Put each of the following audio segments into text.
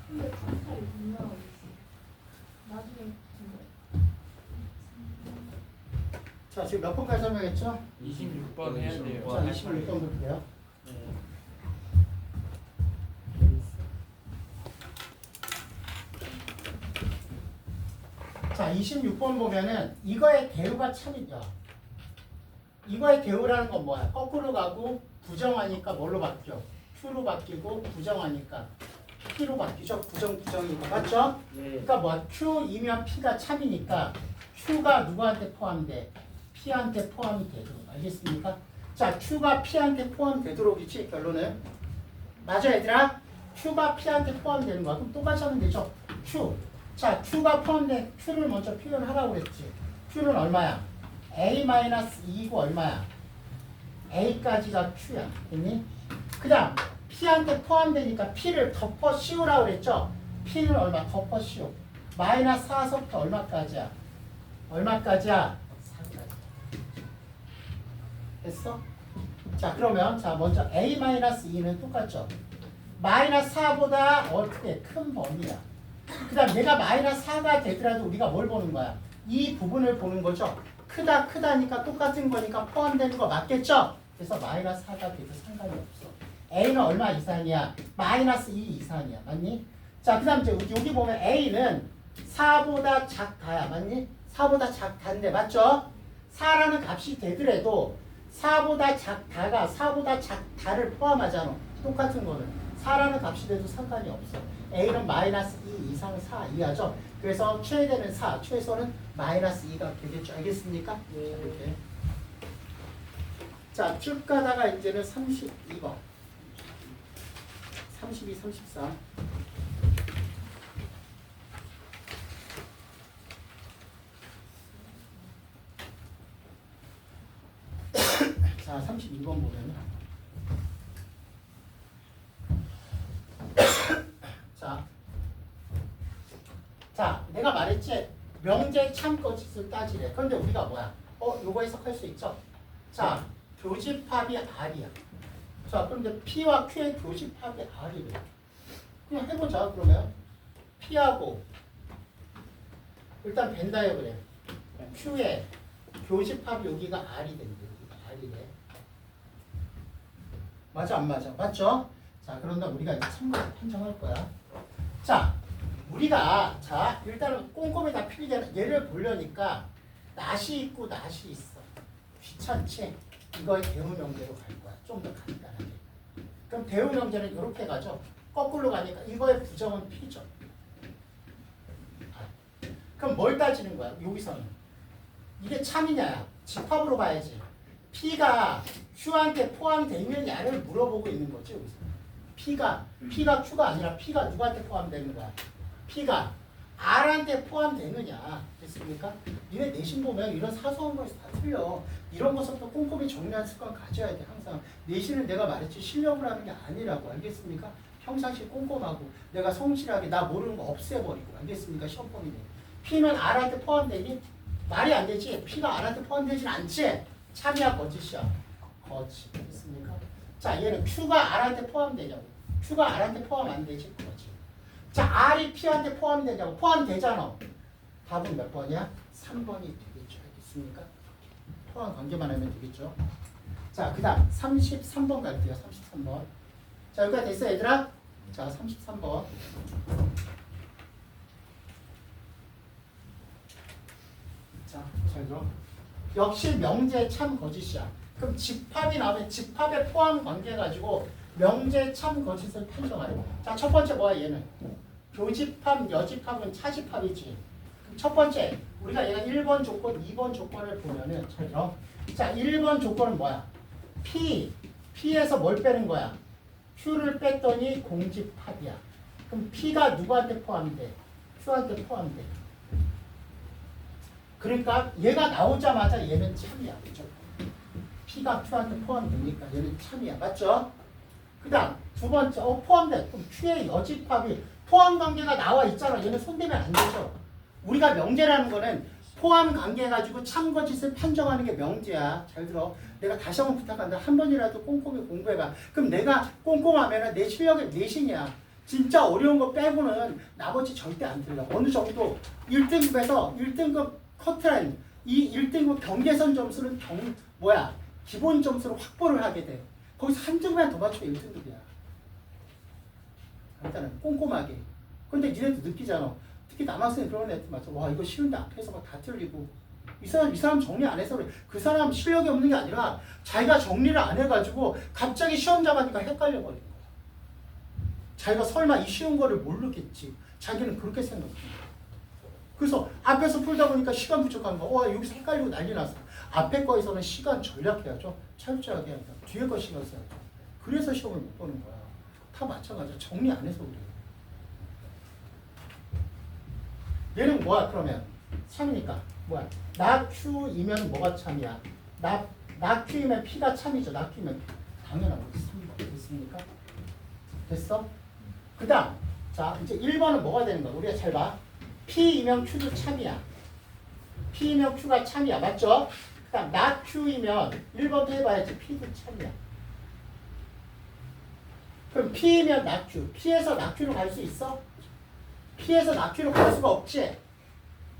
근데 카피탈이 분명하고 있어. 나중에 자, 지금 몇 번까지 설명했죠? 26번 해야 돼요. 자, 26번 볼게요. 자, 26번 보면은 이거의 대우가 참이죠. 이거의 대우라는 건 뭐야? 거꾸로 가고 부정하니까 뭘로 바뀌어? Q로 바뀌고 부정하니까 P로 바뀌죠. 부정이니까. 맞죠? 그러니까 뭐야? Q이면 P가 참이니까 Q가 누구한테 포함돼? P한테 포함이 되도록. 알겠습니까? 자, Q가 P한테 포함되도록이지 결론은. 맞아 얘들아? Q가 P한테 포함되는 거야. 그럼 똑같이 하면 되죠. Q. 자, Q가 포함된 Q를 먼저 표현하라고 그랬지. Q는 얼마야? A-2이고 얼마야? A까지가 Q야. 됐니? 그 다음 P한테 포함되니까 P를 덮어 씌우라고 그랬죠. P는 얼마? 덮어 씌우. 마이너스 4서부터 얼마까지야? 얼마까지야? 4까지. 됐어? 자, 그러면 자 먼저 A-2는 똑같죠. 마이너스 4보다 어떻게 큰 범위야. 그 다음 얘가 마이너스 4가 되더라도 우리가 뭘 보는 거야? 이 부분을 보는 거죠. 크다니까 똑같은 거니까 포함되는 거 맞겠죠? 그래서 마이너스 4가 돼도 상관이 없어. A는 얼마 이상이야? 마이너스 2 이상이야. 맞니? 자, 그 다음 이제 여기 보면 A는 4보다 작다야. 맞니? 4보다 작다인데 맞죠? 4라는 값이 되더라도 4보다 작다가 4보다 작다를 포함하잖아. 똑같은 거는 4라는 값이 돼도 상관이 없어. A는 마이너스 2 이상 4 이하죠. 그래서 최대는 4, 최소는 마이너스 2가 되겠죠. 알겠습니까? 네. 이렇게. 자, 쭉 가다가 이제는 32번. 32, 33. 자, 32번 보면은 자, 내가 말했지 명제 참거짓을 따지래. 그런데 우리가 뭐야? 요거 해석할 수 있죠? 자, 교집합이 R이야. 자, 그런데 P와 Q의 교집합이 R이래. 그냥 해보자. 그러면 P하고 일단 벤 다이어그램 Q의 교집합 여기가 R이 된대. 여기가 R이래. 맞아 안 맞아? 맞죠? 자, 그런다 우리가 이제 참고해서 판정할 거야. 자, 우리가 자 일단은 꼼꼼히 다 필기하는 얘를 보려니까 낫이 있고 낫이 있어. 귀찮지? 이거의 대우 명제로 갈 거야. 좀 더 간단하게. 그럼 대우 명제는 이렇게 가죠. 거꾸로 가니까 이거의 부정은 P죠. 그럼 뭘 따지는 거야? 여기서는 이게 참이냐야? 집합으로 봐야지. P가 Q한테 포함되느냐를 물어보고 있는 거지 여기서. P가 Q가 아니라 P가 누구한테 포함되는 거야? P가 R한테 포함되느냐. 됐습니까? 니네 내신 보면 이런 사소한 거에서 다 틀려. 이런 것부터 꼼꼼히 정리한 습관 가져야 돼. 항상 내신은 내가 말했지 실력을 하는 게 아니라고. 알겠습니까? 평상시 꼼꼼하고 내가 성실하게 나 모르는 거 없애버리고. 알겠습니까? 시험 범위는 P는 R한테 포함되니? 말이 안 되지. P가 R한테 포함되진 않지. 참이야 거짓이야? 거짓. 됐습니까? 자, 얘는 Q가 R한테 포함되냐고. Q가 R한테 포함 안 되지. 거짓. 자, R이 P한테 포함되냐고. 포함되잖아. 답은 몇 번이야? 3번이 되겠죠. 알겠습니까? 포함 관계만 하면 되겠죠. 자, 그 다음 33번 갈게요. 33번. 자, 여기까지 됐어 얘들아? 자, 33번. 자, 잘 들어. 역시 명제 참 거짓이야. 그럼 집합이 나오면 집합의 포함 관계 가지고 명제 참 거짓을 판정하래. 자, 첫 번째 뭐야 얘는? 교집합, 여집합은 차집합이지. 첫 번째 우리가 얘가 1번 조건, 2번 조건을 보면은 잘 들어. 자, 1번 조건은 뭐야? P에서 뭘 빼는 거야? Q를 뺐더니 공집합이야. 그럼 P가 누구한테 포함돼? Q한테 포함돼. 그러니까 얘가 나오자마자 얘는 참이야. 그죠? P가 Q한테 포함되니까 얘는 참이야. 맞죠? 그 다음 두 번째 포함돼. 그럼 Q의 여집합이 포함 관계가 나와 있잖아. 얘는 손대면 안 되죠. 우리가 명제라는 거는 포함 관계 가지고 참거짓을 판정하는 게 명제야. 잘 들어. 내가 다시 한번 부탁한다. 한 번이라도 꼼꼼히 공부해봐. 그럼 내가 꼼꼼하면 내 실력의 내신이야. 진짜 어려운 거 빼고는 나머지 절대 안 틀려. 어느 정도 1등급에서 1등급 커트라인, 이 1등급 경계선 점수는 기본 점수를 확보를 하게 돼. 거기서 한 등만 더 맞추면 1등급이야. 일단은 꼼꼼하게. 근데 니네도 느끼잖아. 특히 남학생이 그런 애들 맞아. 와, 이거 쉬운데 앞에서 막 다 틀리고. 이 사람 정리 안 해서 그래. 그 사람 실력이 없는 게 아니라 자기가 정리를 안 해가지고 갑자기 시험 잡으니까 헷갈려 버리는 거야. 자기가 설마 이 쉬운 거를 모르겠지. 자기는 그렇게 생각해. 그래서 앞에서 풀다 보니까 시간 부족한 거. 와, 여기서 헷갈리고 난리 났어. 앞에 거에서는 시간 전략해야죠. 철저하게 해야죠. 뒤에 거 신경 써야죠. 그래서 시험을 못 보는 거야. 다 마찬가지야. 정리 안 해서 그래. 얘는 뭐야 그러면? 참이니까 뭐야? 나 Q이면 뭐가 참이야? 나 Q이면 P가 참이죠. 나 Q이면 당연한 거지. 3번 됐습니까? 됐어? 그 다음 자 이제 1번은 뭐가 되는 거야? 우리가 잘 봐. P이면 Q도 참이야. P이면 Q가 참이야. 맞죠? 그 다음 나 Q이면 1번도 해봐야지. P도 참이야. 그럼 P이면 나 Q. P에서 나 Q로 갈 수 있어? P에서 나 Q로 갈 수가 없지.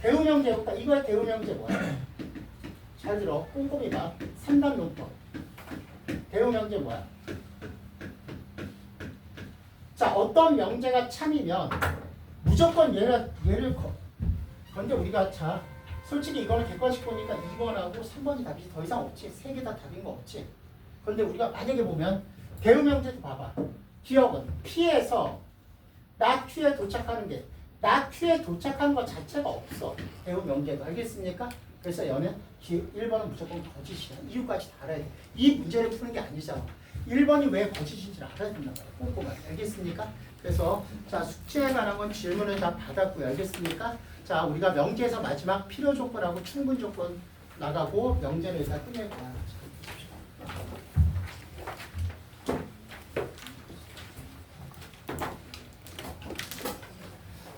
대운영제 해볼까? 이거의 대운영제 뭐야? 잘 들어. 꼼꼼히 봐. 3단 논법. 대운영제 뭐야? 자, 어떤 명제가 참이면 무조건 얘를 근데 우리가 자 솔직히 이거는 객관식 보니까 2번하고 3번이 답이지 더 이상 없지. 3개 다 답인 거 없지. 근데 우리가 만약에 보면 대운영제도 봐봐. 기억은 P에서 나 Q에 도착하는 게 나 Q에 도착하는 것 자체가 없어. 대우 명제도 알겠습니까? 그래서 얘는 1번은 무조건 거짓이야. 이유까지 다 알아야 돼. 이 문제를 푸는 게 아니잖아. 1번이 왜 거짓인지를 알아야 된단 말이야. 꼼꼼하게. 알겠습니까? 그래서 자 숙제에 관한 건 질문을 다 받았고요. 알겠습니까? 자 우리가 명제에서 마지막 필요 조건하고 충분 조건 나가고 명제를 일단 끝낼 거야.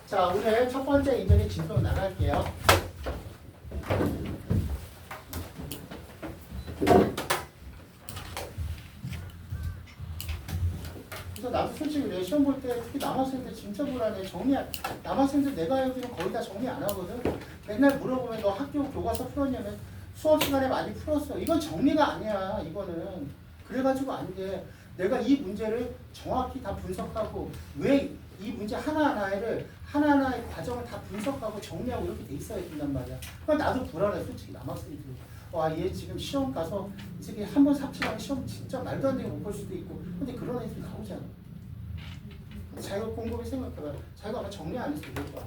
자, 오늘 첫 번째 인연이 진도로 나갈게요. 그래서 나도 솔직히 내 시험 볼 때 특히 남학생들 진짜 불안해. 남학생들 내가 여기는 거의 다 정리 안 하거든. 맨날 물어보면 너 학교 교과서 풀었냐면 수업 시간에 많이 풀었어. 이건 정리가 아니야. 이거는. 그래가지고 안 돼. 내가 이 문제를 정확히 다 분석하고 왜 이 문제 하나하나의 과정을 다 분석하고 정리하고 이렇게 돼 있어야 된단 말이야. 그러니까 나도 불안해. 솔직히 남학생들. 와, 얘 지금 시험 가서 이 새끼 한번 삽질하면 시험 진짜 말도 안 되게 못 볼 수도 있고. 근데 그런 애들이 나오잖아. 자기가 곰곰이 생각해봐. 자기가 아마 정리 안 했을 때 이럴 거야.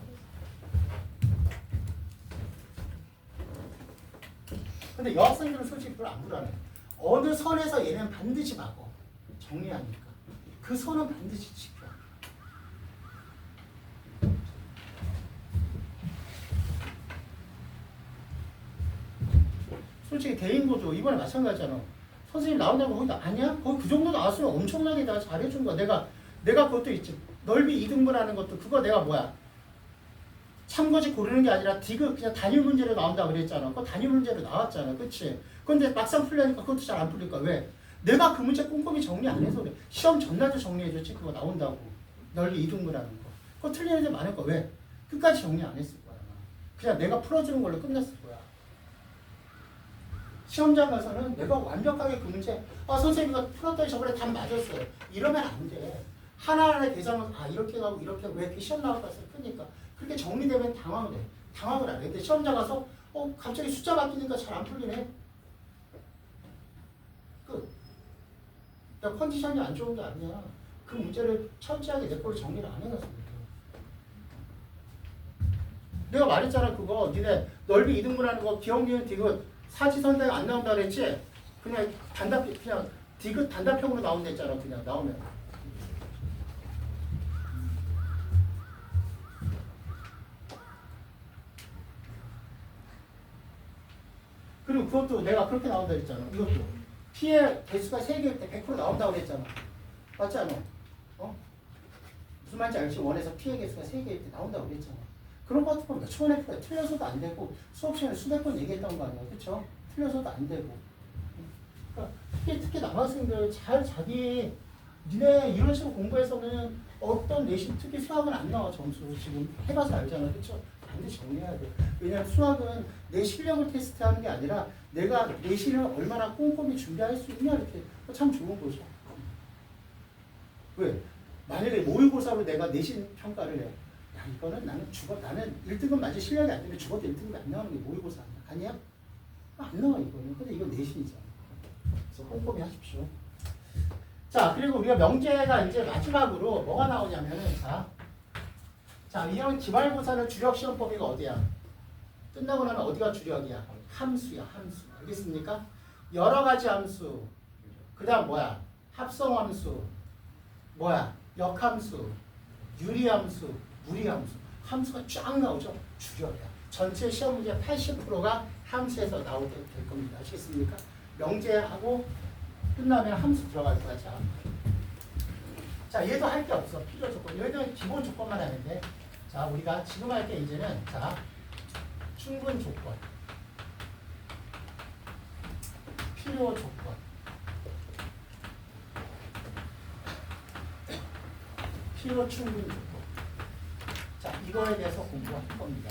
근데 여학생들은 솔직히 별로 안 불안해. 어느 선에서 얘는 반드시 막어. 정리하니까. 그 선은 반드시 지켜. 솔직히 대인고조 이번에 마찬가지잖아. 선생님 나온다고 거기 아니야? 거기 그 정도 나왔으면 엄청나게 다 잘해준 거야. 내가 그것도 있지. 넓이 2등분하는 것도 그거 내가 뭐야? 참고지 고르는 게 아니라 디귿 그냥 단위 문제로 나온다 그랬잖아. 그거 단위 문제로 나왔잖아. 그치? 근데 막상 풀려니까 그것도 잘 안 풀릴까? 왜? 내가 그 문제 꼼꼼히 정리 안 해서 그래. 시험 전날도 정리해줬지. 그거 나온다고. 넓이 2등분하는 거. 그거 틀리는 애들 많을 거야. 왜? 끝까지 정리 안 했을 거야. 그냥 내가 풀어주는 걸로 끝났을 거야. 시험장 가서는 내가 완벽하게 그 문제 선생님 이거 풀었더니 저번에 답 맞았어요. 이러면 안 돼. 하나하나의 대상을 이렇게 가고 이렇게 왜 이렇게 시험 나올 것 같아요. 그러니까 그렇게 정리되면 당황을 해. 당황을 안 해. 근데 시험장 가서 갑자기 숫자 바뀌니까 잘 안 풀리네. 끝. 그러니까 컨디션이 안 좋은 게 아니야. 그 문제를 철저하게 내 걸로 정리를 안 해놨어. 내가 말했잖아 그거. 니네 넓이 2등분하는 거 기억니은 디귿 사지선다에 안 나온다 그랬지? 그냥 그냥 디귿 단답형으로 나온다 했잖아. 그냥 나오면. 그리고 그것도 내가 그렇게 나온다 그랬잖아. 이것도. P의 개수가 3개일 때 100% 나온다고 그랬잖아. 맞지 않아? 무슨 말인지 알지? 원에서 P의 개수가 3개일 때 나온다고 그랬잖아. 그런 거 같은 거 몇 초만에 풀어. 틀려서도 안 되고 수업 시간에 수백 번 얘기했던 거 아니야. 그쵸? 틀려서도 안 되고. 그러니까 특히 남학생들 잘 니네 이런 식으로 공부해서는 어떤 내신 특히 수학은 안 나와 점수 지금 해봐서 알잖아 그렇죠? 반드시 정리해야 돼. 왜냐면 수학은 내 실력을 테스트하는 게 아니라 내가 내신을 얼마나 꼼꼼히 준비할 수 있냐 이렇게 참 좋은 거죠. 왜? 만약에 모의고사로 내가 내신 평가를 해. 야 이거는 나는 1등은 맞아 실력이 안 되면 죽어도 1등이 안 나오는 게 모의고사 아니야? 안 나와 이거는. 근데 이거 내신이잖아. 그래서 꼼꼼히 하십시오. 자 그리고 우리가 명제가 이제 마지막으로 뭐가 나오냐면은 자 이런 기말고사는 주력시험법이가 어디야? 끝나고 나면 어디가 주력이야? 함수야 함수. 알겠습니까? 여러 가지 함수. 그 다음 뭐야? 합성함수. 뭐야? 역함수. 유리함수. 무리함수. 함수가 쫙 나오죠? 주력이야. 전체 시험 문제 80%가 함수에서 나오게 될 겁니다. 아시겠습니까? 명제하고 끝나면 함수 들어갈 거야. 자 얘도 할 게 없어. 필요 조건. 얘는 기본 조건만 하면 돼. 자 우리가 지금 할 게 이제는 충분 조건. 필요 조건. 필요 충분 조건. 자 이거에 대해서 공부할 겁니다.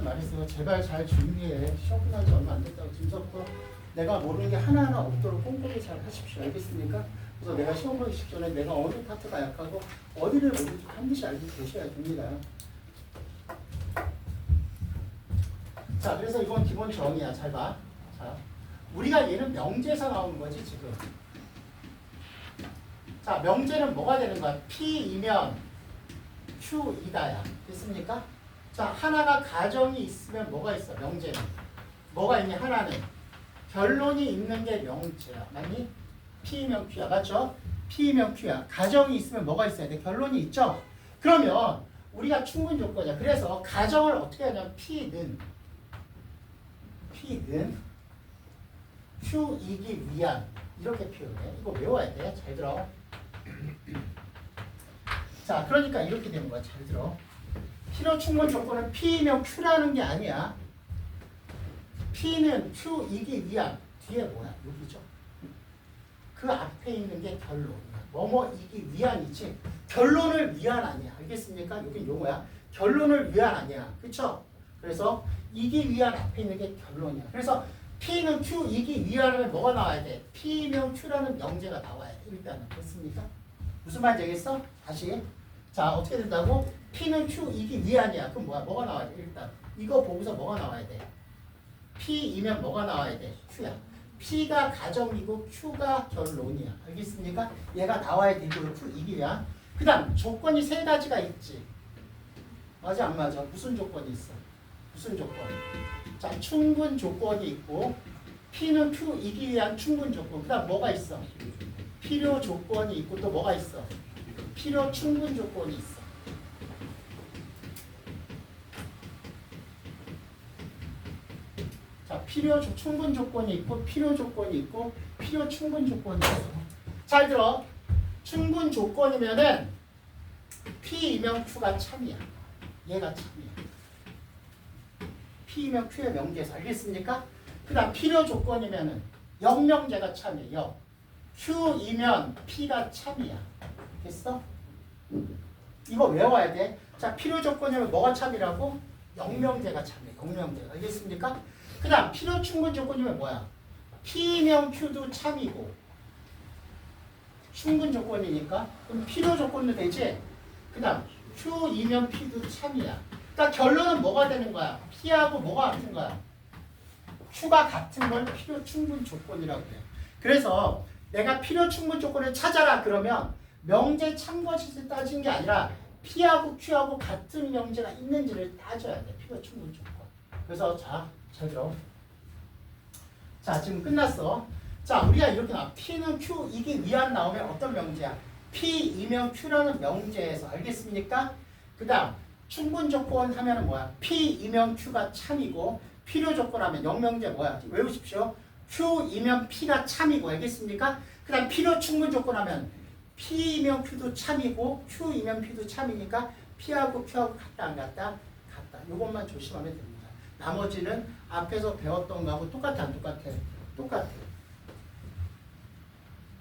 말했어요. 제발 잘 준비해. 시험 끝난 지 얼마 안 됐다고 지금부터 내가 모르는 게 하나하나 없도록 꼼꼼히 잘 하십시오. 알겠습니까? 그래서 내가 시험 보기 직전에 내가 어느 파트가 약하고 어디를 모르는지 반드시 알고 계셔야 됩니다. 자, 그래서 이건 기본 정의야. 잘 봐. 자, 우리가 얘는 명제에서 나오는 거지 지금. 자, 명제는 뭐가 되는 거야? P이면 Q이다야. 됐습니까? 자, 하나가 가정이 있으면 뭐가 있어? 명제는. 뭐가 있냐? 하나는. 결론이 있는 게 명제야. 맞니? P이면 Q야. 맞죠? P이면 Q야. 가정이 있으면 뭐가 있어야 돼? 결론이 있죠? 그러면 우리가 충분 조건이야. 그래서 가정을 어떻게 하냐면 P는 Q이기 위한 이렇게 표현해. 이거 외워야 돼. 잘 들어. 자, 그러니까 이렇게 되는 거야. 잘 들어. 필요 충분 조건은 P이면 Q라는 게 아니야. P는 Q이기 위한 뒤에 뭐야? 여기죠. 그 앞에 있는 게 결론이야. 뭐뭐이기 위한이지 결론을 위한 아니야. 알겠습니까? 여기 용어야. 결론을 위한 아니야. 그쵸? 그래서 이기 위한 앞에 있는 게 결론이야. 그래서 P는 Q이기 위한하면 뭐가 나와야 돼? P면 Q라는 명제가 나와야 돼. 일단은. 됐습니까? 무슨 말인지 알겠어? 다시. 자, 어떻게 된다고? P는 Q이기 위한이야. 그럼 뭐가 나와야 돼? 일단 이거 보고서 뭐가 나와야 돼? P이면 뭐가 나와야 돼? Q야. P가 가정이고 Q가 결론이야. 알겠습니까? 얘가 나와야 돼. 이거 Q이기 위한. 그 다음 조건이 세 가지가 있지. 맞아 안 맞아? 무슨 조건이 있어? 무슨 조건? 자, 충분 조건이 있고 P는 Q이기 위한 충분 조건. 그 다음 뭐가 있어? 필요 조건이 있고 또 뭐가 있어? 필요 충분 조건이 있어. 자, 필요 충분 조건이 있고 필요 조건이 있고 필요 충분 조건이 있어. 잘 들어. 충분 조건이면은 P이면 Q가 참이야. 얘가 참이야. P이면 Q의 명제에서 알겠습니까? 그 다음 필요 조건이면은 역명제가 참이야. 역. Q이면 P가 참이야. 됐어? 이거 외워야 돼. 자, 필요 조건이면 뭐가 참이라고? 역명제가 참이야. 역명제. 알겠습니까? 그 다음 필요 충분 조건이면 뭐야? P면 Q도 참이고 충분 조건이니까 그럼 필요 조건도 되지? 그 다음 Q이면 P도 참이야. 그러니까 결론은 뭐가 되는 거야? P하고 뭐가 같은 거야? Q가 같은 걸 필요 충분 조건이라고 해요. 그래서 내가 필요 충분 조건을 찾아라 그러면 명제 참고짓을 따진 게 아니라 P하고 Q하고 같은 명제가 있는지를 따져야 돼. 필요 충분 조건. 그래서 자, 잘 들어. 자, 지금 끝났어. 자, 우리가 이렇게 나와. P는 Q이기 위한 나오면 어떤 명제야? P이면 Q라는 명제에서 알겠습니까? 그 다음 충분 조건 하면은 뭐야? P이면 Q가 참이고 필요 조건 하면 역명제 뭐야? 외우십시오. Q이면 P가 참이고 알겠습니까? 그 다음 필요 충분 조건 하면 P이면 Q도 참이고 Q이면 P도 참이니까 P하고 Q하고 같다 안 같다? 같다. 이것만 조심하면 됩니다. 나머지는 앞에서 배웠던 거하고 똑같아 안 똑같아? 똑같아.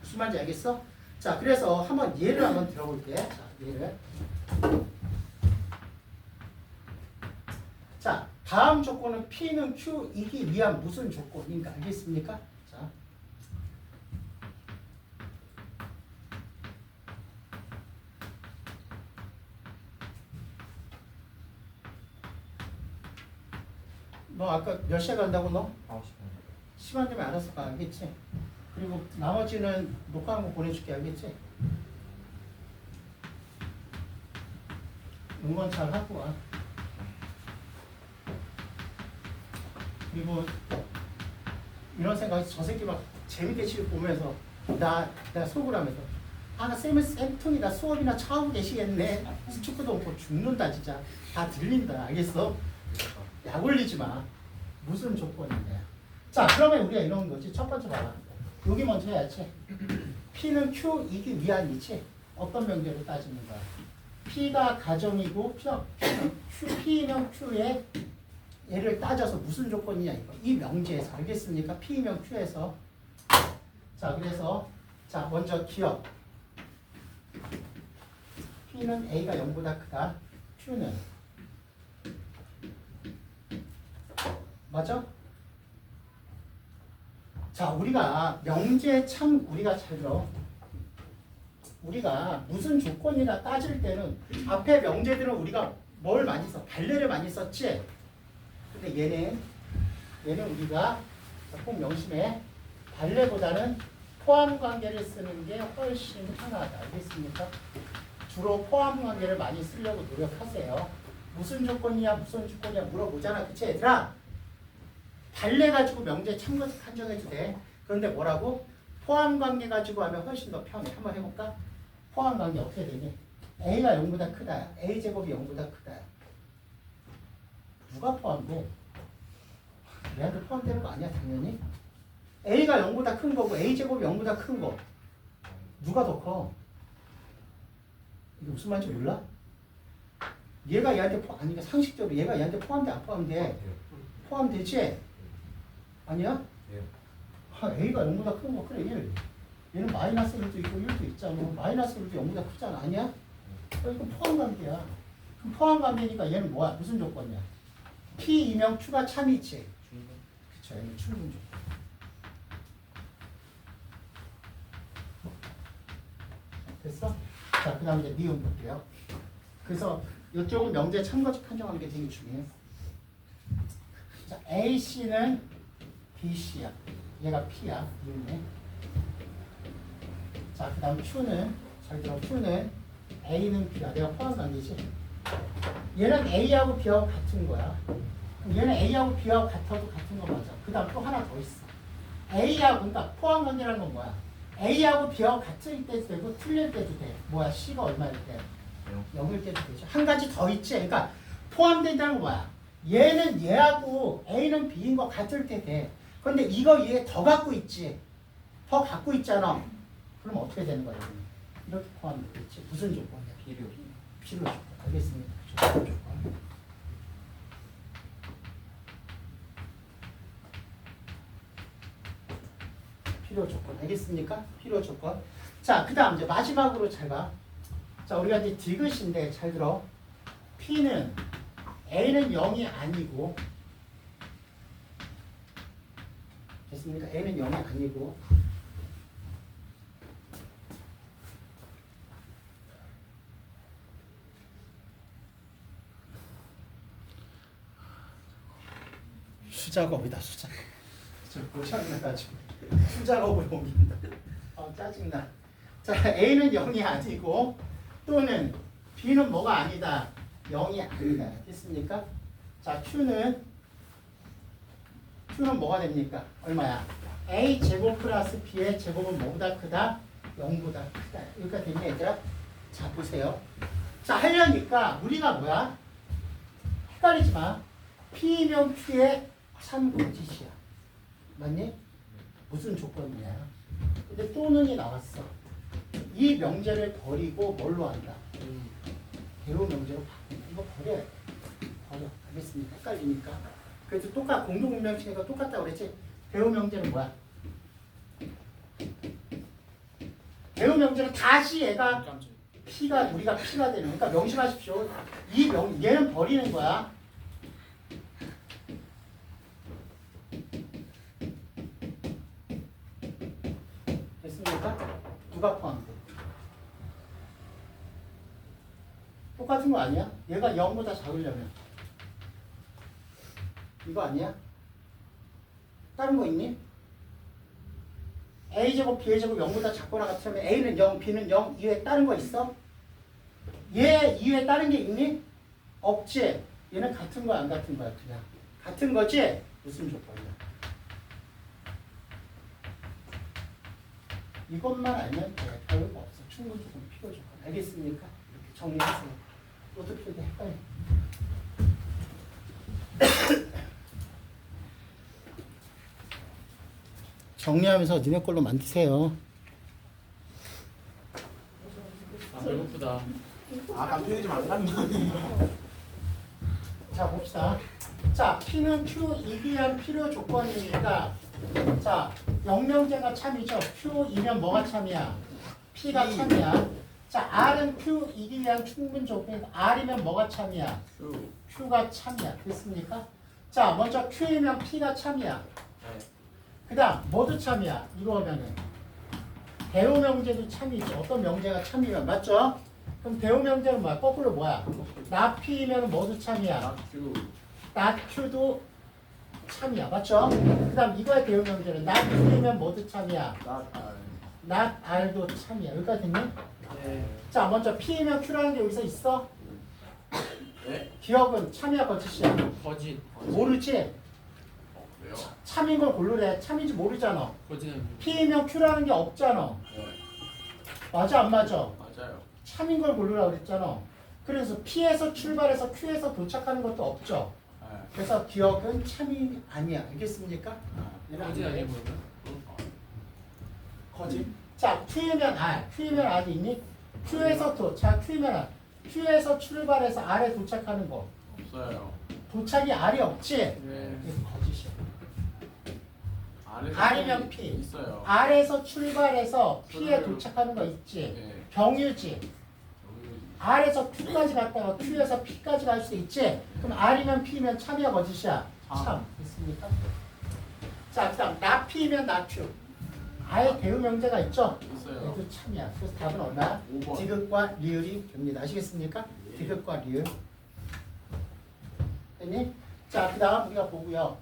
무슨 말인지 알겠어? 자, 그래서 한번 예를 한번 들어볼게. 자, 예를. 자, 다음 조건은 P는 Q이기 위한 무슨 조건인가 알겠습니까? 자, 너 아까 몇 시에 간다고 너? 9시 시간 되면 알아서 가, 알겠지? 그리고 나머지는 녹화한 거 보내줄게, 알겠지? 응원 잘 하고 와. 그리고 이런 생각이 저 새끼 막 재밌게 시험 보면서 나 속을 하면서 아, 쌤통이 나 수업이나 차하고 계시겠네. 축구도 없고 죽는다 진짜. 다 들린다, 알겠어? 약 올리지 마. 무슨 조건인데? 자, 그러면 우리가 이런 거지. 첫 번째 봐봐. 여기 먼저 해야지. P는 Q이기 위한이지. 어떤 명제로 따지는 거야? P가 가정이고 P면 Q의 얘를 따져서 무슨 조건이냐 이거. 이 명제에서 알겠습니까? P면 Q에서. 자, 그래서 자 먼저 기억. P는 A가 0보다 크다. Q는 맞아? 자, 우리가 명제 참 우리가 잘 들어. 우리가 무슨 조건이나 따질 때는 앞에 명제들은 우리가 뭘 많이 써? 발레를 많이 썼지? 근데 얘는 우리가 꼭 명심해. 발레보다는 포함 관계를 쓰는 게 훨씬 편하다. 알겠습니까? 주로 포함 관계를 많이 쓰려고 노력하세요. 무슨 조건이냐 무슨 조건이냐 물어보잖아. 그치 얘들아? 발레 가지고 명제 참고 판정해도 돼. 그런데 뭐라고? 포함 관계 가지고 하면 훨씬 더 편해. 한번 해볼까? 포함 관계 어떻게 되니? A가 0보다 크다. A제곱이 0보다 크다. 누가 포함돼? 얘한테 포함되는 거 아니야 당연히? A가 0보다 큰 거고 A제곱이 0보다 큰 거. 누가 더 커? 이게 무슨 말인지 몰라? 얘가 얘한테 아니 상식적으로 얘가 얘한테 포함돼 안 포함돼? 포함되지? 아니야? 아, A가 0보다 큰 거 그래 1. 얘는 마이너스 1도 있고 1도 있잖아. 마이너스 1도 0보다 크잖아. 아니야? 이건 포함 관계야. 그럼 포함 관계니까 얘는 뭐야? 무슨 조건이야? P이면 Q가 참이지. 그쵸, 얘는 충분 조건. 됐어? 자, 그 다음에 이제 니은 볼게요. 그래서 이쪽은 명제 참고적 판정하는 게 되게 중요해. 자, AC는 BC야. 얘가 P야. 니은에. 자, 그 다음 Q는, 잘 들어, Q는 A는 B야. 내가 포함 관계지. 얘는 A하고 B하고 같은 거야. 얘는 A하고 B하고 같아도 같은 거 맞아. 그 다음 또 하나 더 있어. A하고, 그러니까 포함 관계라는 건 뭐야? A하고 B하고 같을 때도 되고 틀릴 때도 돼. 뭐야? C가 얼마일 때? 0일 때도 되죠. 한 가지 더 있지. 그러니까 포함된다는 건 뭐야? 얘는 얘하고 A는 B인 거 같을 때 돼. 그런데 이거 얘 더 갖고 있지. 더 갖고 있잖아. 그럼 어떻게 되는 거야? 이렇게 포함되겠지. 무슨 조건이야? 필요 조건. 알겠습니다. 조건. 필요 조건. 알겠습니까? 필요 조건. 자, 그 다음 이제 마지막으로 잘 봐. 자, 우리가 이제 디귿인데 잘 들어. P는 A는 0이 아니고 됐습니까? A는 0이 아니고 수작업이다. 수작업. 저 고장나가지고 수작업을 옮긴다. 짜증나. 자, A는 0이 아니고 또는 B는 뭐가 아니다. 0이 아니다. 됐습니까? 자, Q는 뭐가 됩니까? 얼마야? A 제곱 플러스 B의 제곱은 뭐보다 크다? 0보다 크다. 여기까지 됐네 얘들아? 자, 보세요. 자, 하려니까 우리가 뭐야? 헷갈리지 마. P면 Q의 참고짓이야. 맞니? 무슨 조건이냐? 근데 또는이 나왔어. 이 명제를 버리고 뭘로 한다? 대우 명제로 바꾼다. 이거 버려. 알겠습니까? 헷갈리니까. 그래도 공동명칭이가 똑같다고 그랬지? 대우 명제는 뭐야? 대우 명제는 다시 얘가 우리가 P가 되는, 그러니까 명심하십시오. 얘는 버리는 거야. 됐습니까? 누가 포함돼? 똑같은 거 아니야? 얘가 0보다 작으려면 이거 아니야? 다른 거 있니? A제곱 B제곱 0보다 작거나 같으면 A는 0, B는 0 이외에 다른 거 있어? 얘 이외에 다른 게 있니? 없지? 얘는 같은 거야 안 같은 거야? 그냥 같은 거지? 무슨 조건이야? 이것만 알면 돼. 별거 없어. 충분 조건, 필요 조건. 알겠습니까? 이렇게 정리하세요. 어떻게 돼? 빨리. 정리하면서 니네 걸로 만드세요. 아 배고프다. 감정이 좀 안 가는 거 아니에요? 자 봅시다. 자 P는 Q 이기한 필요 조건이니까 자 영명제가 참이죠. Q이면 뭐가 참이야? P가 참이야. 자 R은 Q 이기 위한 충분 조건이니까 R이면 뭐가 참이야? Q가 참이야. 됐습니까? 자 먼저 Q이면 P가 참이야. 그 다음 뭐도 참이야? 이거면은 대우 명제도 참이지. 어떤 명제가 참이면 맞죠? 그럼 대우 명제는 뭐야? 거꾸로 뭐야? 나 P면 뭐도 참이야? 나 Q도 참이야. 맞죠? 그 다음 이거의 대우 명제는 나 Q면 뭐도 참이야? 나 R도 참이야. 여기까지 됐니? 네. 자 먼저 P면 Q라는 게 여기서 있어? 네? 기억은 참이야 거짓이야? 거짓. 모르지? 왜요? 참인 걸 고르래. 참인지 모르잖아. 거짓은 P면 Q라는 게 없잖아. 네. 맞아 안 맞아? 맞아요. 참인 걸 고르라고 그랬잖아. 그래서 P에서 출발해서 Q에서 도착하는 것도 없죠. 네. 그래서 기억은 참이 아니야. 알겠습니까? 얘는 안 거짓 돼. 아니고 뭐야? 거짓. 자, Q이면 R. Q이면 R이 있니? Q에서 Q이면 R. Q에서 출발해서 R에 도착하는 거. 없어요. 도착이 R이 없지? 네. 이게 거짓이야. R에서 R이면 P. 있어요. R에서 출발해서 P에 도착하는 거 있지? 네. 경유지. R에서 Q까지 갔다가 Q에서 P까지 갈 수 있지? 그럼 R이면 P면 참이야 거짓이야? 참. 됐습니까? 자, 그 다음 나 P면 나 Q. 아예 대우 명제가 있죠? 있어요. 얘도 참이야. 그래서 답은 얼마? 5번. 디귿과 리을이 됩니다. 아시겠습니까? 디귿과 리을. 됐니? 자, 그 다음 우리가 보고요.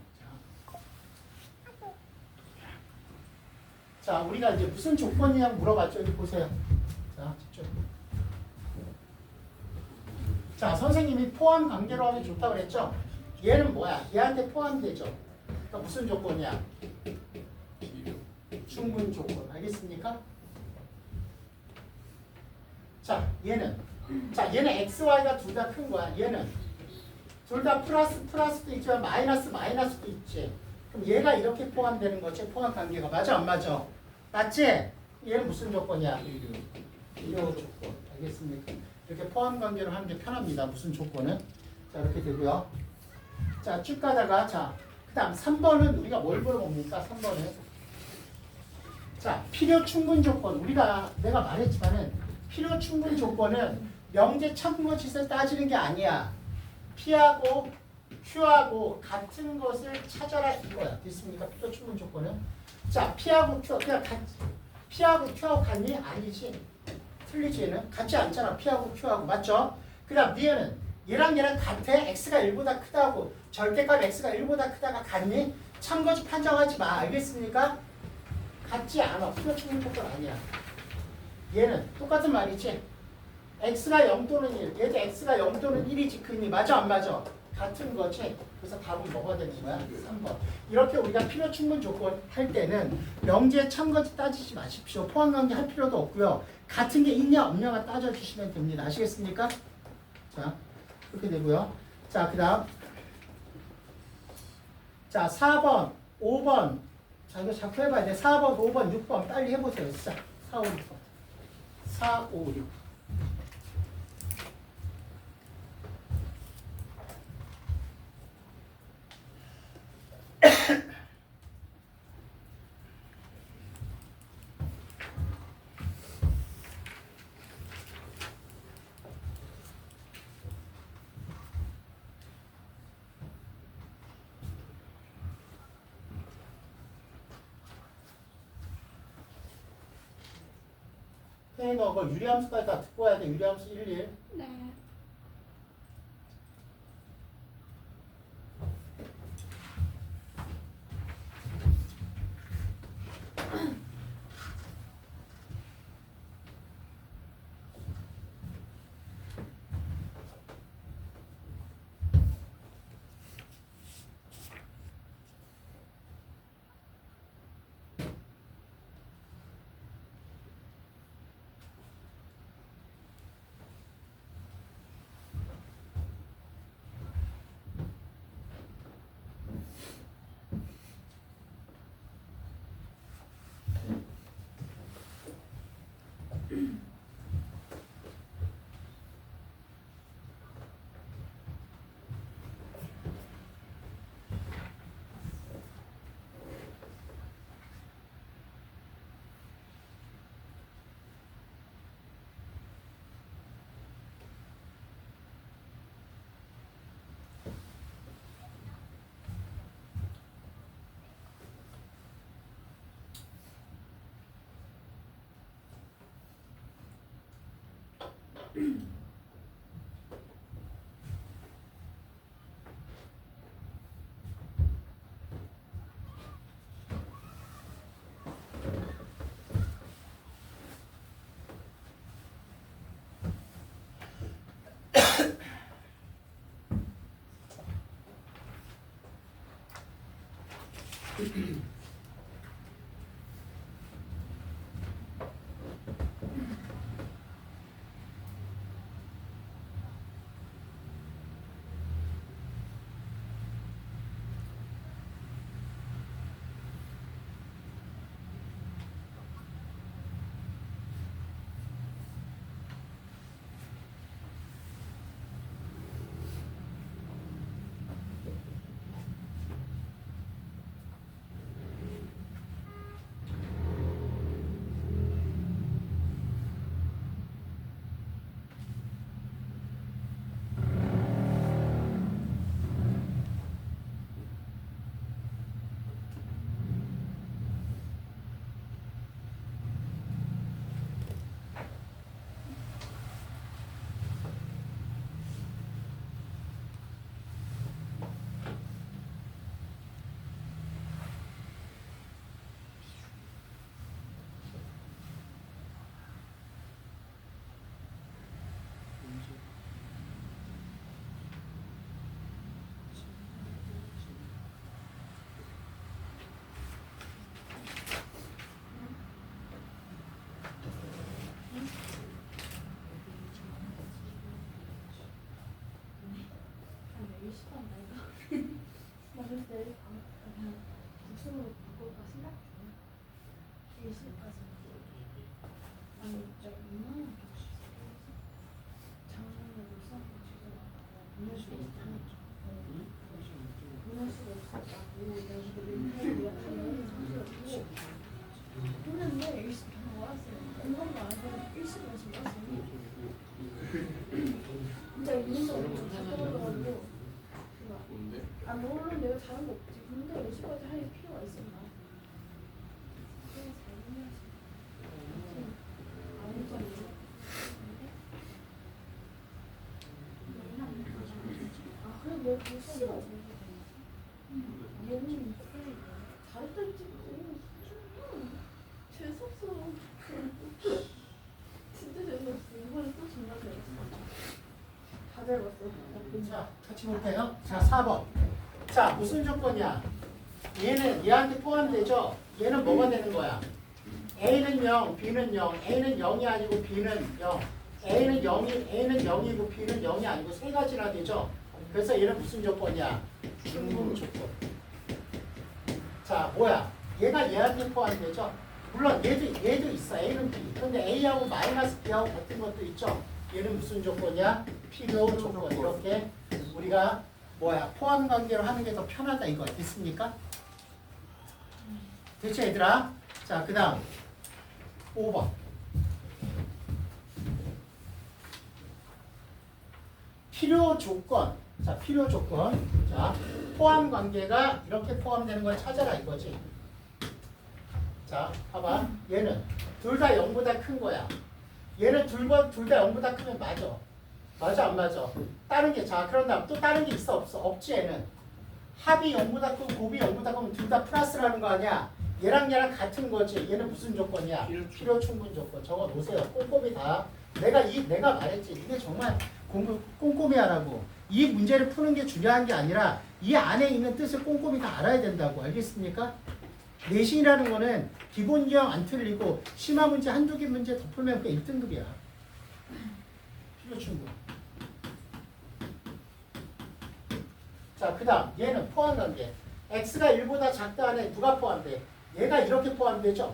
자, 우리가 이제 무슨 조건이냐고 물어봤죠? 여기 보세요. 자, 집중. 자, 선생님이 포함 관계로 하면 좋다고 그랬죠? 얘는 뭐야? 얘한테 포함되죠? 그러니까 무슨 조건이야? 충분 조건. 알겠습니까? 자, 얘는 XY가 둘 다 큰 거야. 얘는 둘 다 플러스도 있지만 마이너스도 있지. 그럼 얘가 이렇게 포함되는 거지. 포함 관계가 맞아 안 맞아? 맞지? 얘는 무슨 조건이야? 필요 조건. 알겠습니까? 이렇게 포함 관계로 하는 게 편합니다. 무슨 조건은? 자, 이렇게 되고요. 자, 쭉 가다가 자, 그다음 3번은 우리가 뭘 물어봅니까? 3번은 자, 필요 충분 조건. 내가 말했지만은 필요 충분 조건은 명제 참고짓을 따지는 게 아니야. P하고 Q하고 같은 것을 찾아라 이거야. 됐습니까? 필요 충분 조건은. 자, P하고 Q 그냥 P하고 Q하고 같니? 아니지. 틀리지 얘는. 같지 않잖아. P하고 Q하고. 맞죠? 그 다음 얘는 얘랑 같아. X가 1보다 크다고. 절대값 X가 1보다 크다가 같니? 참고짓 판정하지 마. 알겠습니까? 같지 않아. 필요 충분 조건 아니야. 얘는 똑같은 말이지. X가 0 또는 1. 얘도 X가 0 또는 1이지. 그니 맞아 안 맞아? 같은 거지. 그래서 답은 뭐가 되는 거야? 3번. 이렇게 우리가 필요 충분 조건 할 때는 명제 참고짓 따지지 마십시오. 포함관계 할 필요도 없고요. 같은 게 있냐 없냐가 따져주시면 됩니다. 아시겠습니까? 자, 그렇게 되고요. 자, 그 다음 자, 4번, 5번 자, 이거 자꾸 해봐야 돼. 4번, 5번, 6번 빨리 해보세요. 진짜 4, 5, 6번 4, 5, 6. 선생님 너 그거 유리함수까지 다 듣고 와야 돼. 유리함수 1, 1. 네. 나는 내일 그냥 무슨으로 바꿀까 생각 중이야. 20까지. 아니 진짜 2만 원 작년에 수학을 보낼 수가 없다고. 보낼 수가 없었다고. 내가 이거 예약하는 상태였고 보냈는데 20 그냥 왔어요. 공부도 안 해서 1시간 지금 왔어요. 진짜 이민서 다 떨어져가지고 뭔데? 아 물론 내가 잘한 거 없지. 근데 50까지 할 필요가 있었나? 그냥 잘 해야지. 아니죠. 아 그래 내가 그거 싫어. 얘는 잘했다 했지. 재수없어. 진짜 재수없어. 이번에 또 존나 재밌어. 다 잘 봤어. 자, 같이 볼까요? 자, 4번. 자, 무슨 조건이야? 얘는 얘한테 포함되죠? 얘는 뭐가 되는 거야? A는 0, B는 0. A는 0이 아니고 B는 0. A는 0이고 B는 0이 아니고 세 가지나 되죠? 그래서 얘는 무슨 조건이야? 중분 조건. 자, 뭐야? 얘가 얘한테 포함되죠? 물론 얘도 있어. A는 B. 근데 A하고 마이너스 B하고 같은 것도 있죠. 얘는 무슨 조건이야? 필요 조건. 이렇게 우리가 포함 관계로 하는 게 더 편하다 이거 있습니까? 됐죠 얘들아? 자, 그 다음 5번. 필요 조건. 자, 필요 조건. 자, 포함 관계가 이렇게 포함되는 걸 찾아라 이거지. 자, 봐봐. 얘는 둘 다 0보다 큰 거야. 얘는 둘 다 0보다 크면 맞아. 맞아, 안 맞아? 다른 게, 자, 그런 다음 또 다른 게 있어, 없어? 없지, 얘는. 합이 0보다 크고 곱이 0보다 크면 둘 다 플러스라는 거 아니야? 얘랑 같은 거지. 얘는 무슨 조건이야? 필요 충분 조건. 적어 놓으세요. 꼼꼼히 다. 내가 말했지. 이게 정말 공부 꼼꼼히 하라고. 이 문제를 푸는 게 중요한 게 아니라 이 안에 있는 뜻을 꼼꼼히 다 알아야 된다고. 알겠습니까? 내신이라는 거는 기본 유형 안 틀리고 심화 문제 한두 개 문제 더 풀면 그게 1등급이야. 필요 충분. 자, 그 다음 얘는 포함 관계. x가 1보다 작다 안에 누가 포함돼? 얘가 이렇게 포함되죠?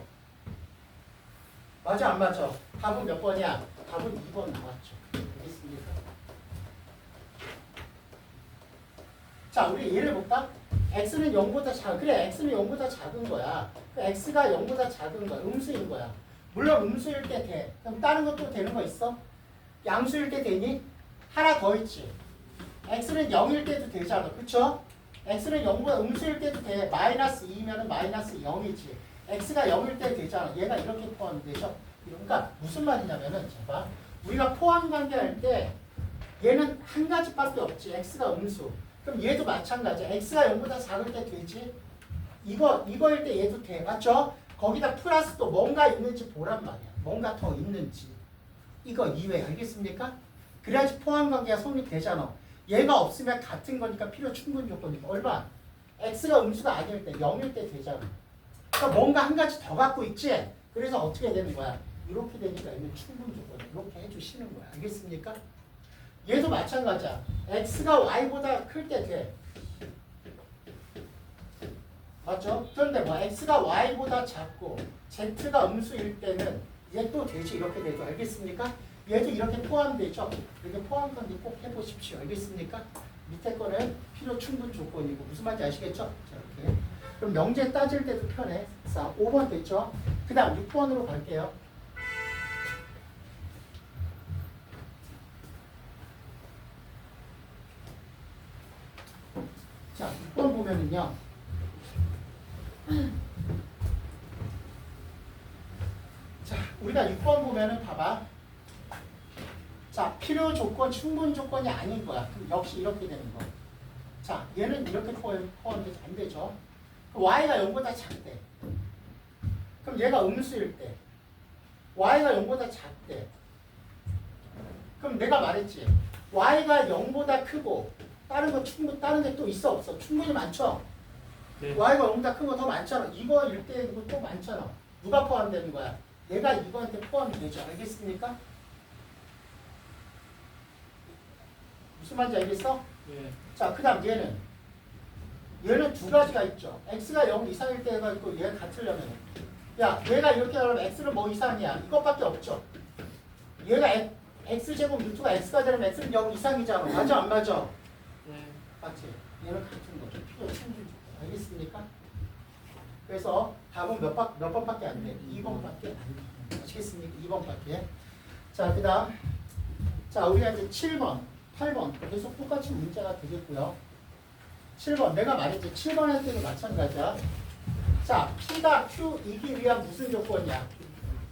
맞아, 안 맞아? 답은 몇 번이야? 답은 2번 나왔죠. 알겠습니까? 자, 우리 예를 볼까? x는 0보다 작아. 그래, x는 0보다 작은 거야. x가 0보다 작은 거야. 음수인 거야. 물론 음수일 때 돼. 그럼 다른 것도 되는 거 있어? 양수일 때 되니? 하나 더 있지. x는 0일 때도 되잖아. 그쵸? x는 0보다 음수일 때도 돼. 마이너스 2면은 마이너스 0이지. x가 0일 때 되잖아. 얘가 이렇게 포함되죠? 그러니까 무슨 말이냐면은, 제발. 우리가 포함 관계할 때 얘는 한 가지밖에 없지. x가 음수. 그럼 얘도 마찬가지야. x가 0보다 작을 때 되지. 이거일 때 얘도 돼. 맞죠? 거기다 플러스 또 뭔가 있는지 보란 말이야. 뭔가 더 있는지. 이거 이외. 알겠습니까? 그래야지 포함 관계가 성립되잖아. 얘가 없으면 같은 거니까 필요 충분 조건이니까. 얼마? x가 음수가 아닐 때, 0일 때 되잖아. 그러니까 뭔가 한 가지 더 갖고 있지? 그래서 어떻게 되는 거야? 이렇게 되니까 얘는 충분 조건. 이렇게 해주시는 거야. 알겠습니까? 얘도 마찬가지야. x가 y보다 클 때 돼. 맞죠? 그런데 x가 y보다 작고 z가 음수일 때는 얘 또 되지. 이렇게 돼도. 알겠습니까? 얘도 이렇게 포함되죠? 이렇게 포함 관계 꼭 해보십시오. 알겠습니까? 밑에 거는 필요 충분 조건이고. 무슨 말인지 아시겠죠? 자, 이렇게. 그럼 명제 따질 때도 편해. 자, 5번 됐죠? 그 다음 6번으로 갈게요. 자, 6번 보면은요. 자, 우리가 6번 보면은 봐봐. 자, 필요 조건, 충분 조건이 아닌 거야. 그럼 역시 이렇게 되는 거. 자, 얘는 이렇게 포함되지 안 되죠. y가 0보다 작대. 그럼 얘가 음수일 때. y가 0보다 작대. 그럼 내가 말했지. y가 0보다 크고 다른 게 또 있어 없어? 충분히 많죠? 네. y가 0보다 큰 거 더 많잖아. 이거일 때 이거 또 많잖아. 누가 포함되는 거야? 얘가 이거한테 포함이 되죠. 알겠습니까? 무슨 말인지 알겠어? 예. 자, 그 다음 얘는 두 가지가 있죠. x가 0 이상일 때가 있고 얘가 같으려면 야, 얘가 이렇게 하면 x는 뭐 이상이야? 이것밖에 없죠. 얘가 x제곱 루트가 x가 되면 x는 0 이상이잖아. 맞아, 안 맞아? 네. 맞지? 얘는 같은 거죠. 필요 충분 조건. 알겠습니까? 그래서 답은 몇 번밖에 안 돼? 2번밖에 안 돼. 아시겠습니까? 2번밖에. 자, 그 다음. 자, 우리가 이제 7번, 8번. 계속 똑같이 문제가 되겠고요. 7번. 내가 말했지. 7번 할 때도 마찬가지야. 자, P가 Q이기 위한 무슨 조건이야?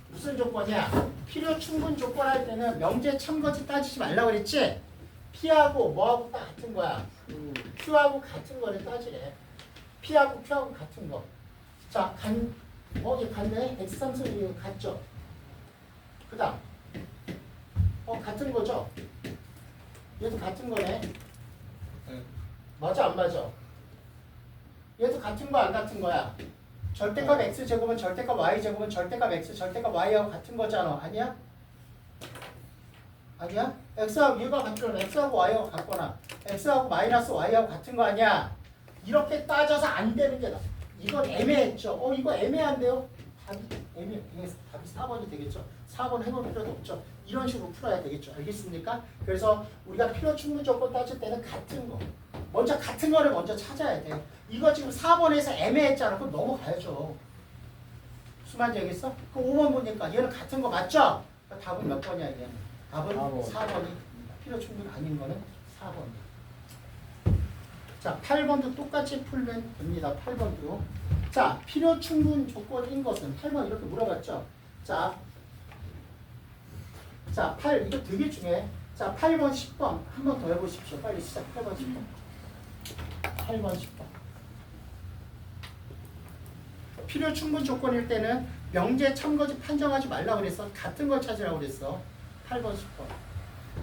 무슨 조건이야? 필요 충분 조건 할 때는 명제 참고지 따지지 말라고 그랬지? P하고 뭐하고 딱 같은 거야? Q하고 같은 거를 따지래. P하고 Q하고 같은 거. 자, 얘 같네? X3승이 같죠? 그 다음. 같은 거죠? 얘도 같은 거네. 맞아, 안 맞아? 얘도 같은 거, 안 같은 거야? 절대값 X제곱은 절대값 Y제곱은 절대값 X, 절대값 Y하고 같은 거잖아. 아니야? 아니야? X하고 얘가 같거나 X하고 Y하고 같거나 X하고 마이너스 Y하고 같은 거 아니야? 이렇게 따져서 안 되는 게 나. 이건 애매했죠? 이거 애매한데요? 답이 M이 답이 4번이 되겠죠. 4번 해볼 필요도 없죠. 이런 식으로 풀어야 되겠죠. 알겠습니까? 그래서 우리가 필요 충분 조건 따질 때는 같은 거. 먼저 같은 거를 먼저 찾아야 돼. 이거 지금 4번에서 애매했잖아. 그럼 넘어가야죠. 무슨 말인지 알겠어? 그 5번 보니까 얘는 같은 거 맞죠? 그러니까 답은 몇 번이야 얘는? 답은 4번이 필요 충분 아닌 거는 4번이야. 자, 8번도 똑같이 풀면 됩니다. 8번도. 자, 필요 충분 조건인 것은 8번 이렇게 물어봤죠? 자, 8 이거 되게 중요해. 자, 8번, 10번 한 번 더 해보십시오. 빨리 시작. 8번, 10번. 8번, 10번. 필요 충분 조건일 때는 명제 참거지 판정하지 말라 그랬어. 같은 걸 찾으라고 그랬어. 8번, 10번.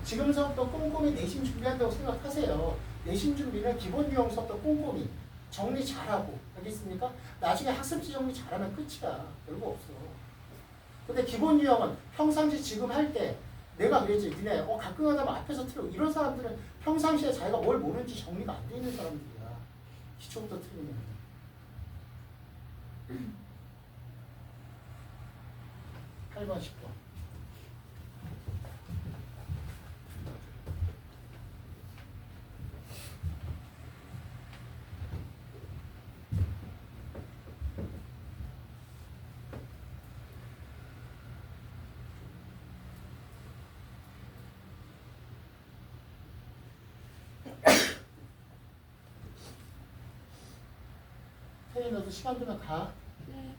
지금서부터 꼼꼼히 내신 준비한다고 생각하세요. 내신 준비는 기본 유형 수업도 꼼꼼히 정리 잘하고, 알겠습니까? 나중에 학습지 정리 잘하면 끝이야. 별거 없어. 근데 기본 유형은 평상시 지금 할 때 내가 그랬지. 니네 가끔 하다 보면 앞에서 틀어. 이런 사람들은 평상시에 자기가 뭘 모르는지 정리가 안 돼 있는 사람들이야. 기초부터 틀리면. 8번, 10번. 태희 너도 시간 되면 가. 네.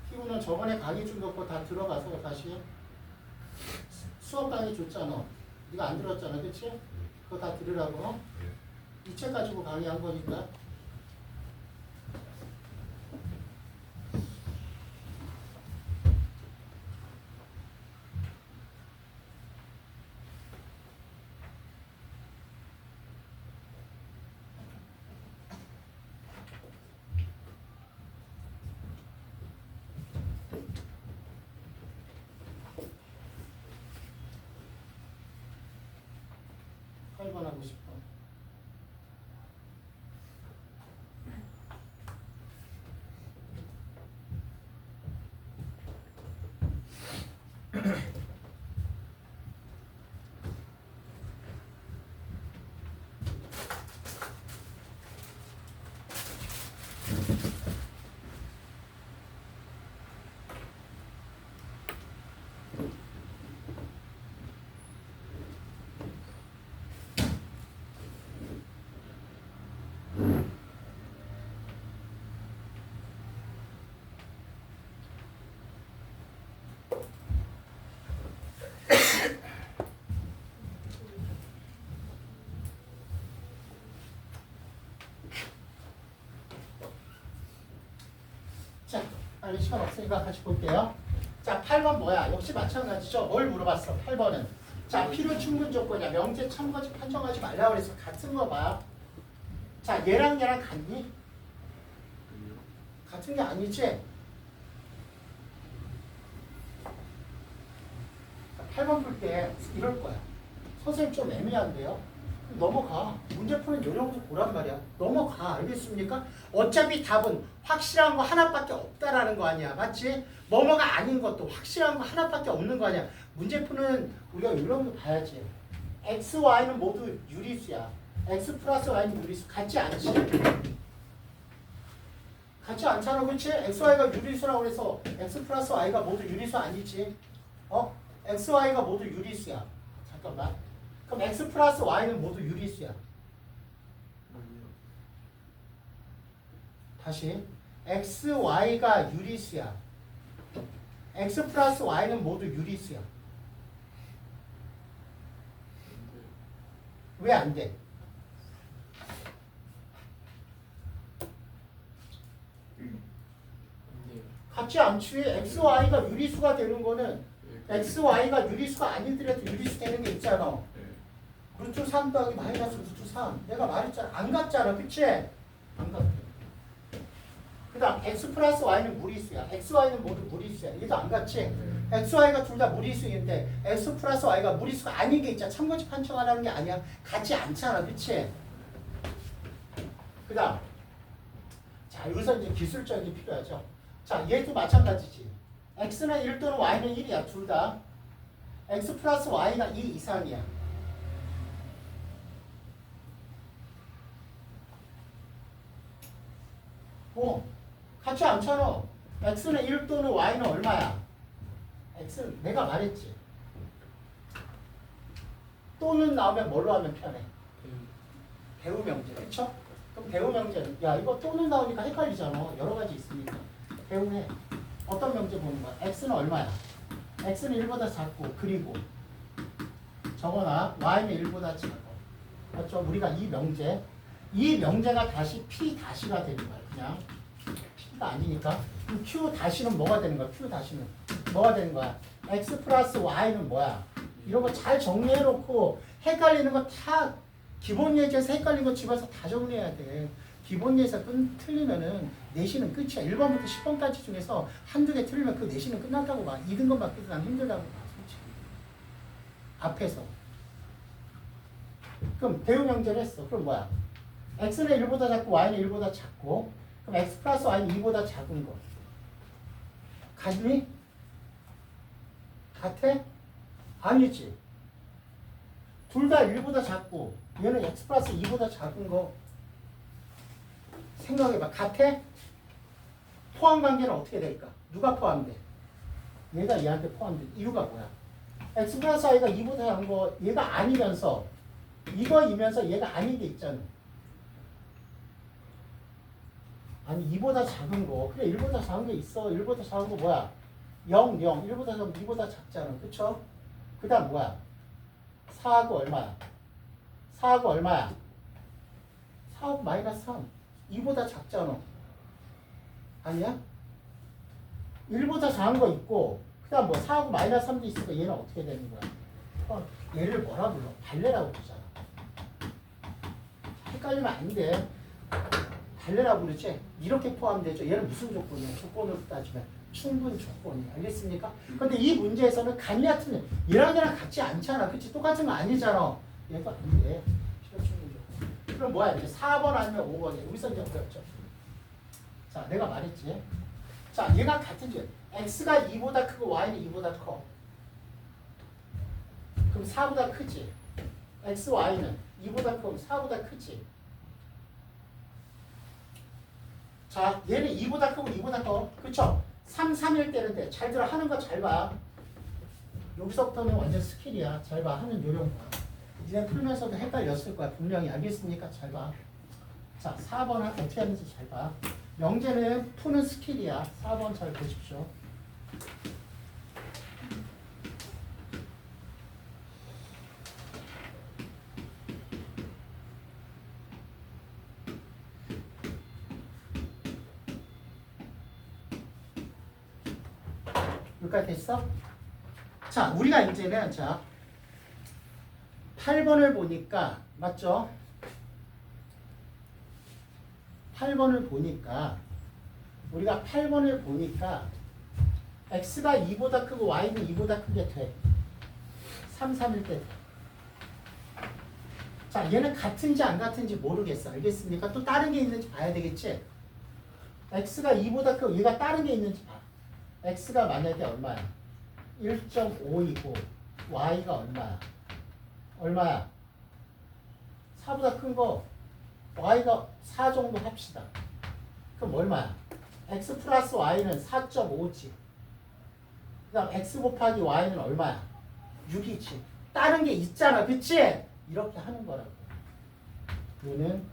피부는 저번에 강의 준 거 다 들어가서 다시 수업 강의 줬잖아. 네가 안 들었잖아, 그렇지? 그거 다 들으라고. 이 책 가지고 강의한 거니까. 하고 싶어. 자, 빨리 시간 없으니까 같이 볼게요. 자, 8번 뭐야? 역시 마찬가지죠. 뭘 물어봤어? 8번은. 자, 필요 충분 조건이야. 명제 참거지 판정하지 말라고 그래서 같은 거 봐. 자, 얘랑 같니? 같은 게 아니지? 자, 8번 풀 때 이럴 거야. 선생님 좀 애매한데요? 넘어가. 문제 푸는 요령도 보란 말이야. 넘어가. 알겠습니까? 어차피 답은 확실한 거 하나밖에 없다라는 거 아니야. 맞지? 뭐뭐가 아닌 것도 확실한 거 하나밖에 없는 거 아니야. 문제 푸는 우리가 요령도 봐야지. x, y는 모두 유리수야. x 플러스 y는 유리수. 같지 않지? 같지 않잖아. 그렇지? x, y가 유리수라고 그래서 x 플러스 y가 모두 유리수 아니지? x, y가 모두 유리수야. 잠깐만. 그럼 x 플러스 y는 모두 유리수야. 다시 x, y가 유리수야. x 플러스 y는 모두 유리수야. 왜 안 돼? 같지 않지. x, y가 유리수가 되는 거는 x, y가 유리수가 아니더라도 유리수 되는 게 있잖아. 루트 3 더하기 마이너스 루트 3. 내가 말했잖아. 안 같잖아. 그치? 안 같아. 그 다음 x 플러스 y는 무리수야. x, y는 모두 무리수야. 얘도 안 같지? x, y가 둘 다 무리수인데 x 플러스 y가 무리수가 아닌 게 있잖아. 참고치 판정하라는 게 아니야. 같지 않잖아. 그치? 그 다음 자 여기서 이제 기술적인 게 필요하죠. 자 얘도 마찬가지지. x는 1 또는 y는 1이야. 둘 다. x 플러스 y가 2 이상이야. 같지 않잖아. x는 1 또는 y는 얼마야? x는 내가 말했지. 또는 나오면 뭘로 하면 편해? 배우 명제. 그쵸? 그럼 배우 명제는 야 이거 또는 나오니까 헷갈리잖아. 여러 가지 있으니까. 배우해. 어떤 명제 보는 거야? x는 얼마야? x는 1보다 작고 그리고 적어놔. y는 1보다 작고. 맞죠? 우리가 이 명제가 다시 p 다시가 되는 거야. 그냥 p가 아니니까. 그럼 q 다시는 뭐가 되는 거야? q 다시는 뭐가 되는 거야? x 플러스 y는 뭐야? 이런 거 잘 정리해놓고 헷갈리는 거 다 기본 예제에서 헷갈린 거 집에서 다 정리해야 돼. 기본 예제에서 틀리면은 내신은 끝이야. 1번부터 10번까지 중에서 한두 개 틀리면 그 내신은 끝났다고 봐. 2등급 맞기도 난 힘들다고 봐. 솔직히. 앞에서. 그럼 대우 명제를 했어. 그럼 뭐야? x는 1보다 작고 y는 1보다 작고 그럼 x 플러스 y는 2보다 작은 거. 같니? 같아? 아니지. 둘 다 1보다 작고 얘는 x 플러스 2보다 작은 거. 생각해봐. 같아? 포함관계는 어떻게 될까? 누가 포함돼? 얘가 얘한테 포함돼. 이유가 뭐야? x 플러스 y가 2보다 작은 거 얘가 아니면서 이거이면서 얘가 아닌 게 있잖아. 아니 2보다 작은 거. 그래 1보다 작은 게 있어. 1보다 작은 거 뭐야? 0, 0. 1보다 작은 거 2보다 작잖아. 그쵸? 그 다음 뭐야? 4하고 얼마야? 4하고 얼마야? 4하고 마이너스 3. 2보다 작잖아. 아니야? 1보다 작은 거 있고 그 다음 뭐 4하고 마이너스 3도 있으니까 얘는 어떻게 되는 거야? 얘를 뭐라 불러? 발레라고 부르잖아. 헷갈리면 안 돼. 발레라고 부르지? 이렇게 포함되죠. 얘는 무슨 조건이야? 조건으로 따지면 충분 조건이야. 알겠습니까? 근데 이 문제에서는 간이야 틀려. 얘랑 같지 않잖아. 그치? 똑같은 거 아니잖아. 얘가 안 돼. 필요 충분 조건. 그럼 뭐야? 이제 4번 아니면 5번이야. 여기서 이제 어렵죠. 자, 내가 말했지. 자, 얘가 같은지. x가 2보다 크고 y는 2보다 커. 그럼 4보다 크지. x, y는 2보다 크고 4보다 크지. 자, 얘는 2보다 크고 2보다 커. 그쵸? 3, 3일 때는 돼. 잘 들어. 하는 거 잘 봐. 여기서부터는 완전 스킬이야. 잘 봐. 하는 요령 봐. 니네 풀면서도 헷갈렸을 거야. 분명히. 알겠습니까? 잘 봐. 자, 4번 어떻게 하는지 잘 봐. 명제는 푸는 스킬이야. 4번 잘 보십시오. 여기까지 됐어? 자, 우리가 이제는 자 8번을 보니까 맞죠? 8번을 보니까 우리가 8번을 보니까 x가 2보다 크고 y는 2보다 크게 돼. 3, 3일 때. 자, 얘는 같은지 안 같은지 모르겠어. 알겠습니까? 또 다른 게 있는지 봐야 되겠지? x가 2보다 크고 얘가 다른 게 있는지 봐. x가 만약에 얼마야? 1.5이고 y가 얼마야? 얼마야? 4보다 큰 거 y가 4 정도 합시다. 그럼 얼마야? x 플러스 y는 4.5지. 그 다음 x 곱하기 y는 얼마야? 6이지. 다른 게 있잖아. 그치? 이렇게 하는 거라고. 얘는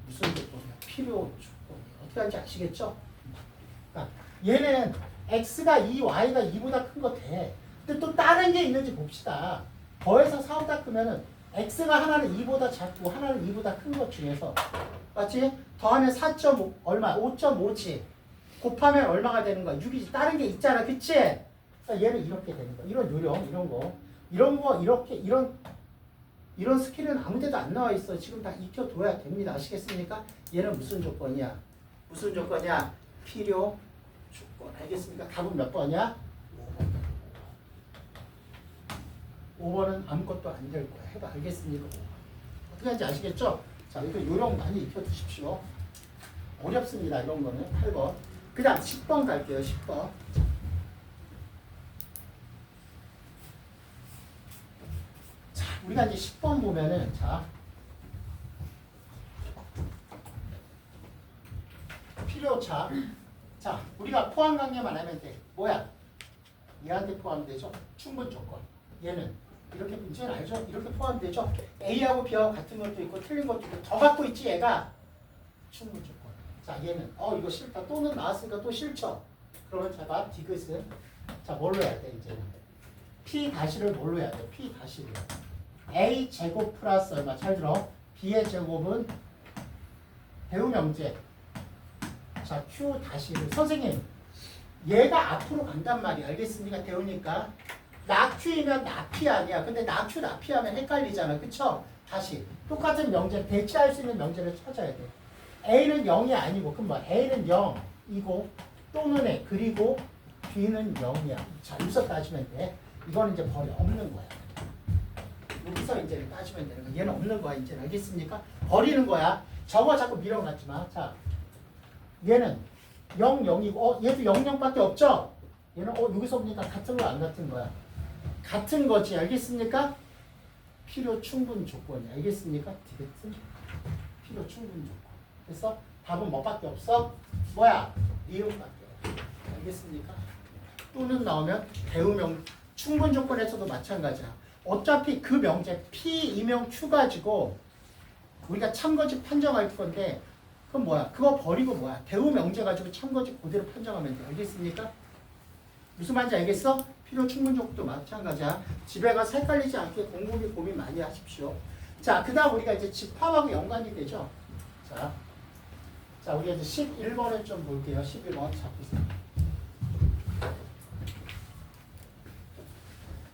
무슨 조건이야? 필요 조건이야. 어떻게 하는지 아시겠죠? 그러니까 얘는 x가 2, y가 2보다 큰 거 돼. 근데 또 다른 게 있는지 봅시다. 더해서 4보다 크면은 x가 하나는 2보다 작고 하나는 2보다 큰 것 중에서 맞지? 더하면 4.5 얼마? 5.5지. 곱하면 얼마가 되는 거야? 6이지. 다른 게 있잖아. 그치? 그러니까 얘는 이렇게 되는 거야. 이런 요령, 이런 거 이렇게 이런 스킬은 아무 데도 안 나와 있어. 지금 다 익혀둬야 됩니다. 아시겠습니까? 얘는 무슨 조건이야? 무슨 조건이야? 필요 조건. 알겠습니까? 답은 몇 번이야? 5번은 아무것도 안 될 거야. 해봐. 알겠습니까? 어떻게 하는지 아시겠죠? 자, 이거 요령 많이 익혀두십시오. 어렵습니다. 이런 거는 8번. 그 다음 10번 갈게요. 10번. 자, 우리가 이제 10번 보면은 자, 필요차. 자, 우리가 포함 관계만 하면 돼. 뭐야? 얘한테 포함되죠? 충분 조건. 얘는 이렇게 문제는 알죠? 이렇게 포함되죠? A하고 B하고 같은 것도 있고 틀린 것도 있고 더 갖고 있지 얘가? 충분 조건. 자, 얘는 이거 싫다. 또는 나왔으니까 또 싫죠? 그러면 제가 디귿은 자, 뭘로 해야 돼 이제는? P 다시를 뭘로 해야 돼? P 다시를. A 제곱 플러스 얼마? 잘 들어. B의 제곱은 배우 명제. 자, Q 다시를. 선생님, 얘가 앞으로 간단 말이야. 알겠습니까? 배우니까. 나 Q이면 나 P 아니야. 근데 나 Q, 나 P 하면 헷갈리잖아. 그쵸? 다시. 똑같은 명제, 대체할 수 있는 명제를 찾아야 돼. A는 0이 아니고, 그럼 뭐 A는 0이고, 또는 에, 그리고 B는 0이야. 자, 여기서 따지면 돼. 이거는 이제 버려. 없는 거야. 여기서 이제 따지면 되는 거야. 얘는 없는 거야. 이제 알겠습니까? 버리는 거야. 저거 자꾸 밀어놨지 마. 자, 얘는 0, 0이고, 얘도 0, 0밖에 없죠? 얘는, 여기서 보니까 같은 거 안 같은 거야? 같은 거지. 알겠습니까? 필요 충분 조건이. 알겠습니까? 디귿은 필요 충분 조건. 그래서 답은 뭐밖에 없어? 뭐야? 니은밖에 없어. 알겠습니까? 또는 나오면 배우명 충분 조건에서도 마찬가지야. 어차피 그 명제 P 이명 Q 가지고 우리가 참거짓 판정할 건데 그럼 뭐야? 그거 버리고 뭐야? 대우 명제 가지고 참거짓 그대로 판정하면 돼. 알겠습니까? 무슨 말인지 알겠어? 필요 충분 조건도 마찬가지야. 집에 가서 헷갈리지 않게 공부비 고민 많이 하십시오. 자, 그 다음 우리가 이제 집합하고 연관이 되죠. 자, 우리가 이제 11번을 좀 볼게요. 11번 잡으세요.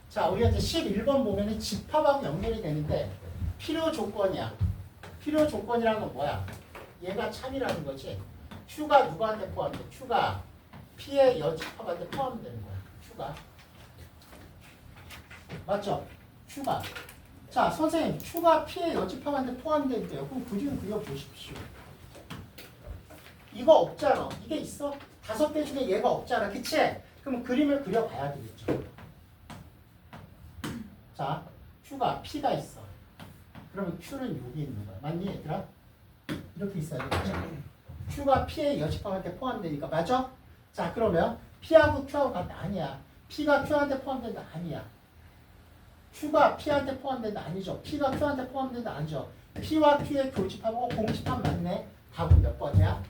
자, 우리가 이제 11번 보면은 집합하고 연결이 되는데 필요 조건이야. 필요 조건이라는 건 뭐야? 얘가 참이라는 거지. Q가 누구한테 포함돼? Q가 P의 여집합한테 포함되는 거야. Q가. 맞죠? Q가. 자, 선생님, Q가 P의 여집합한테 포함된대요. 그럼 그림 그려보십시오. 이거 없잖아. 이게 있어? 5개 중에 얘가 없잖아. 그치? 그럼 그림을 그려봐야 되겠죠. 자, Q가 P가 있어. 그러면 Q는 여기 있는 거야. 맞니, 얘들아? 이렇게 있어야 되겠죠. Q가 P의 여집합한테 포함되니까. 맞아? 자, 그러면 P하고 Q하고 같다. 아니야. P가 Q한테 포함된다. 아니야. Q가 P한테 포함된다. 아니죠. P가 Q한테 포함된다. 아니죠. P와 Q의 교집합하고 공집합 맞네. 답은 몇 번이야?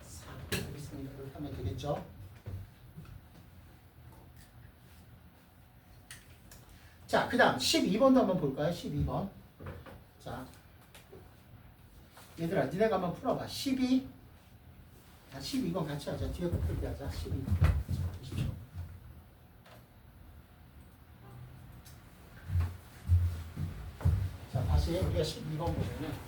4. 알겠습니다. 이렇게 하면 되겠죠. 자, 그 다음 12번도 한번 볼까요? 12번. 자, 얘들아, 니네가 한번 풀어봐. 12. 자, 12번 같이 하자. 뒤에 거 풀게 하자. 12번. 자, 보십시오. 자, 다시 우리가 12번 보면은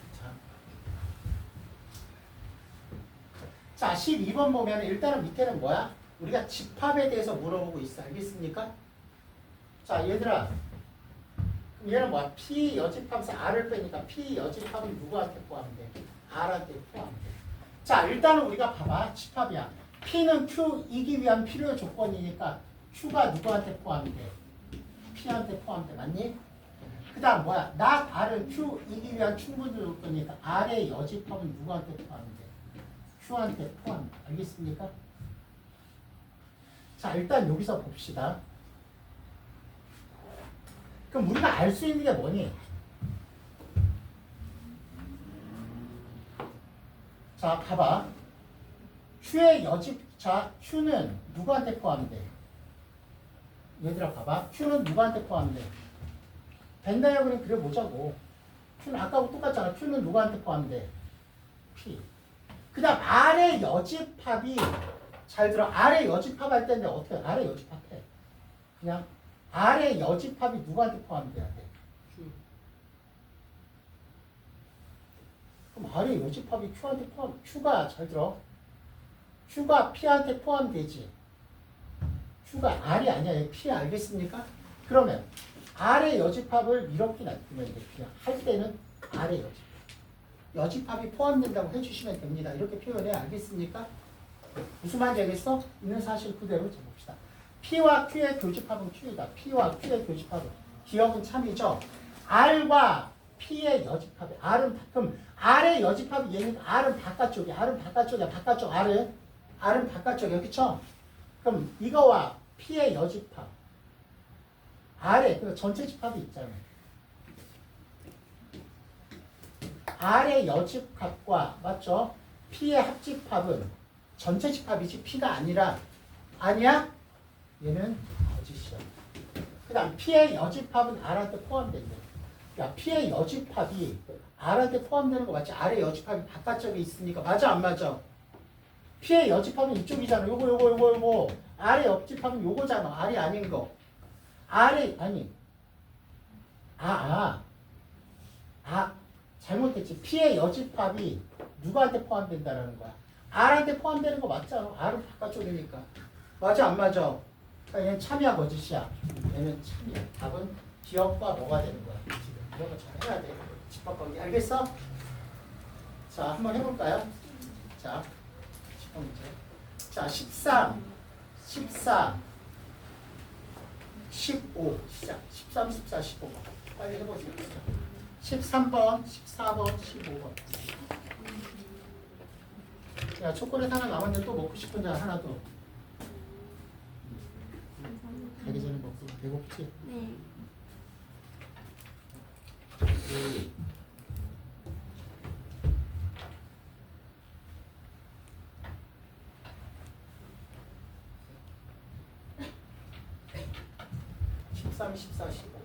자, 12번 보면 일단은 밑에는 뭐야? 우리가 집합에 대해서 물어보고 있어. 알겠습니까? 자, 얘들아. 얘는 뭐야? P 여집합에서 R을 빼니까 P 여집합은 누구한테 포함돼? R한테 포함돼. 자, 일단은 우리가 봐봐. 집합이야. P는 Q 이기 위한 필요 조건이니까 Q가 누구한테 포함돼? P한테 포함돼. 맞니? 그 다음 뭐야? not R은 Q 이기 위한 충분 조건이니까 R의 여집합은 누구한테 포함돼? Q한테 포함. 알겠습니까? 자, 일단 여기서 봅시다. 그럼 우리가 알 수 있는 게 뭐니? 자, 봐봐. Q의 여집, 자, Q는 누구한테 포함돼? 얘들아, 봐봐. Q는 누구한테 포함돼? 벤다이어그램 그려보자고. Q는 아까하고 똑같잖아. Q는 누구한테 포함돼? P. 그 다음 R의 여집합이, 잘 들어. R의 여집합 할 때인데 어떻게 R의 여집합해? 그냥 R의 여집합이 누구한테 포함돼야 돼? Q. 그럼 R의 여집합이 Q한테 포함. Q가 잘 들어. Q가 P한테 포함되지. Q가 R이 아니야. 얘 P 알겠습니까? 그러면 R의 여집합을 이렇게 놔두면 돼. 그냥 할 때는 R의 여집합. 여집합이 포함된다고 해주시면 됩니다. 이렇게 표현해. 알겠습니까? 무슨 말인지 알겠어? 있는 사실 그대로 적읍시다. P와 Q의 교집합은 Q이다. P와 Q의 교집합은. 기억은 참이죠. R과 P의 여집합이. 그럼 R의 여집합이 얘는 R은 바깥쪽이야. R은 바깥쪽이야. 바깥쪽 R은 바깥쪽이야. 그쵸? 그럼 이거와 P의 여집합. R의 그 전체 집합이 있잖아. R의 여집합과 맞죠? P의 합집합은 전체 집합이지 P가 아니라 아니야? 얘는 거짓이야. 그 다음 P의 여집합은 R한테 포함된다. 야, P의 여집합이 R한테 포함되는 거 맞지? R의 여집합이 바깥쪽에 있으니까 맞아 안 맞아? P의 여집합은 이쪽이잖아. 요거. R의 여집합은 요거잖아. R이 아닌 거. R이 아니. 잘못했지. P의 여집합이 누구한테 포함된다라는 거야? R한테 포함되는 거 맞잖아. R은 바깥쪽이니까. 맞아 안 맞아? 그러니까 얘는 참이야 거짓이야? 얘는 참이야. 답은 기억과 뭐가 되는 거야. 지금 이런 거 잘 해야 돼. 집합 관계 알겠어? 자 한번 해볼까요? 자 집합 문제. 자 13, 14, 15 시작. 13, 14, 15번 빨리 해보세요. 13번, 14번, 15번. 야 초콜릿 하나 남았는데 또 먹고 싶은 자 하나 더. 가기 전에 먹고 배고프지? 네. (13, 14, 15)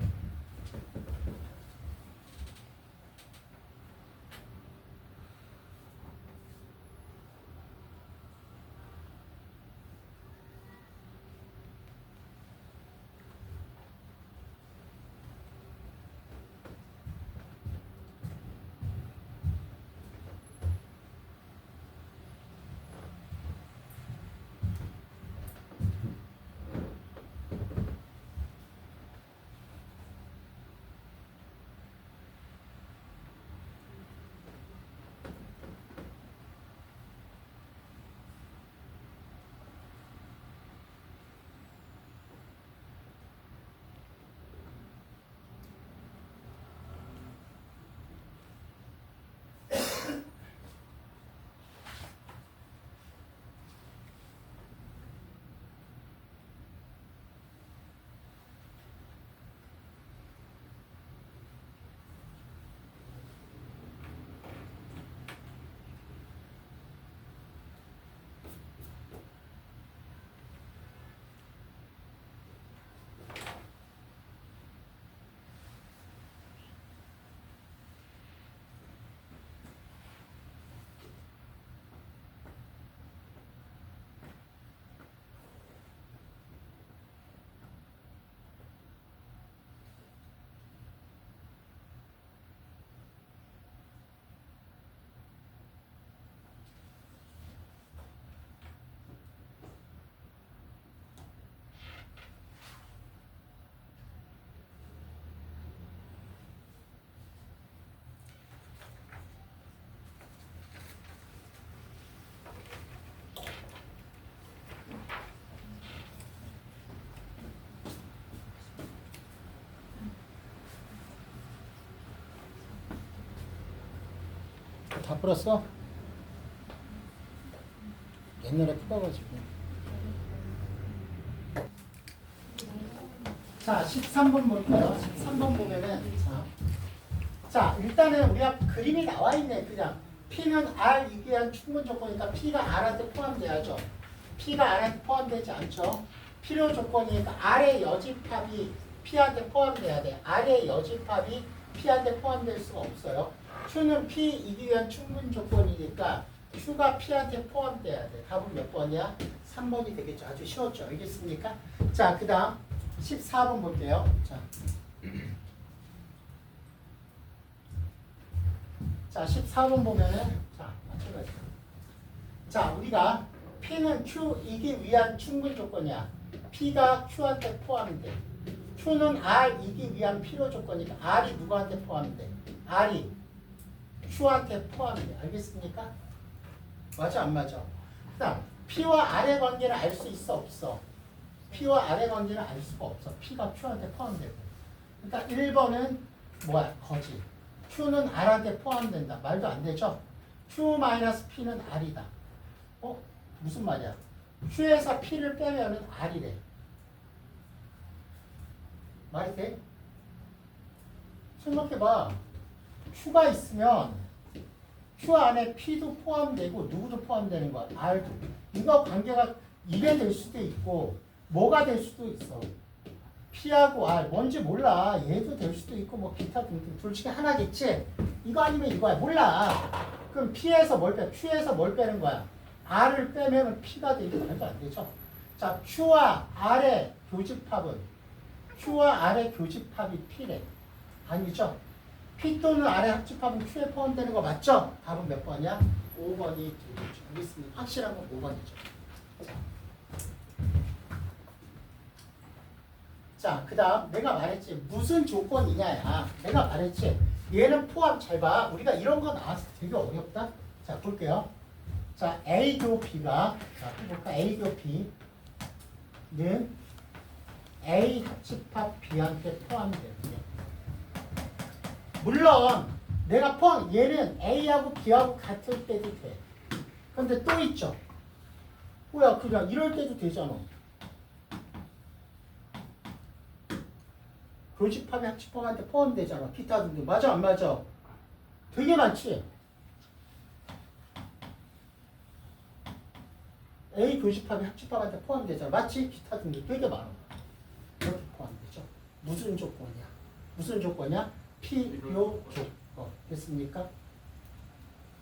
다 풀었어? 옛날에 풀어가지고. 자, 13번 볼까요? 13번 보면은, 자, 일단은 우리가 그림이 나와 있네, 그냥. P는 R 이기한 충분 조건이니까 P가 R한테 포함돼야죠. P가 R한테 포함되지 않죠. 필요 조건이니까 R의 여집합이 P한테 포함돼야 돼. R의 여집합이 P한테 포함될 수가 없어요. Q는 P 이기 위한 충분 조건이니까 Q가 P한테 포함돼야 돼. 답은 몇 번이야? 3번이 되겠죠. 아주 쉬웠죠. 알겠습니까? 자, 그 다음 14번 볼게요. 자, 14번 보면은, 자, 마찬가지. 자, 우리가 P는 Q이기 위한 충분 조건이야. P가 Q한테 포함돼. Q는 R이기 위한 필요 조건이니까 R이 누구한테 포함돼? R이 Q한테 포함돼. 알겠습니까? 맞아 안 맞아? 그다음 P와 R의 관계를 알 수 있어 없어? P와 R의 관계를 알 수가 없어. P가 Q한테 포함되고. 그러니까 1번은 뭐야? 거지. Q는 R한테 포함된다. 말도 안 되죠? Q-P는 R이다. 무슨 말이야? Q에서 P를 빼면은 R이래. 말이 돼? 생각해봐. Q가 있으면 Q 안에 P도 포함되고 누구도 포함되는 거야? R도. 이거 관계가 이게 될 수도 있고 뭐가 될 수도 있어. P하고 R 뭔지 몰라. 얘도 될 수도 있고 뭐 기타 등등 둘 중에 하나겠지. 이거 아니면 이거야. 몰라. 그럼 P에서 뭘 빼? Q에서 뭘 빼는 거야? R을 빼면 P가 되게 말도 안 되죠. 자, Q와 R의 교집합은 Q와 R의 교집합이 P래. 아니죠? P 또는 R의 합집합은 Q에 포함되는 거 맞죠? 답은 몇 번이야? 5번이 되겠죠. 알겠습니다. 확실한 건 5번이죠. 자, 그 다음 내가 말했지. 무슨 조건이냐야. 내가 말했지. 얘는 포함 잘 봐. 우리가 이런 거 나와서 되게 어렵다. 자, 볼게요. 자, A 교 B가 자, 볼까? A 교 B는 A 합집합 B한테 포함되는데 물론 내가 포함 얘는 A하고 B하고 같을 때도 돼. 근데 또 있죠. 뭐야 그냥 이럴 때도 되잖아. 교집합이 합집합한테 포함되잖아. 기타 등등. 맞아 안 맞아? 되게 많지. A 교집합이 합집합한테 포함되잖아. 맞지? 기타 등등 되게 많아. 이렇게 포함되죠. 무슨 조건이야? 무슨 조건이야? 필요 조건. 됐습니까?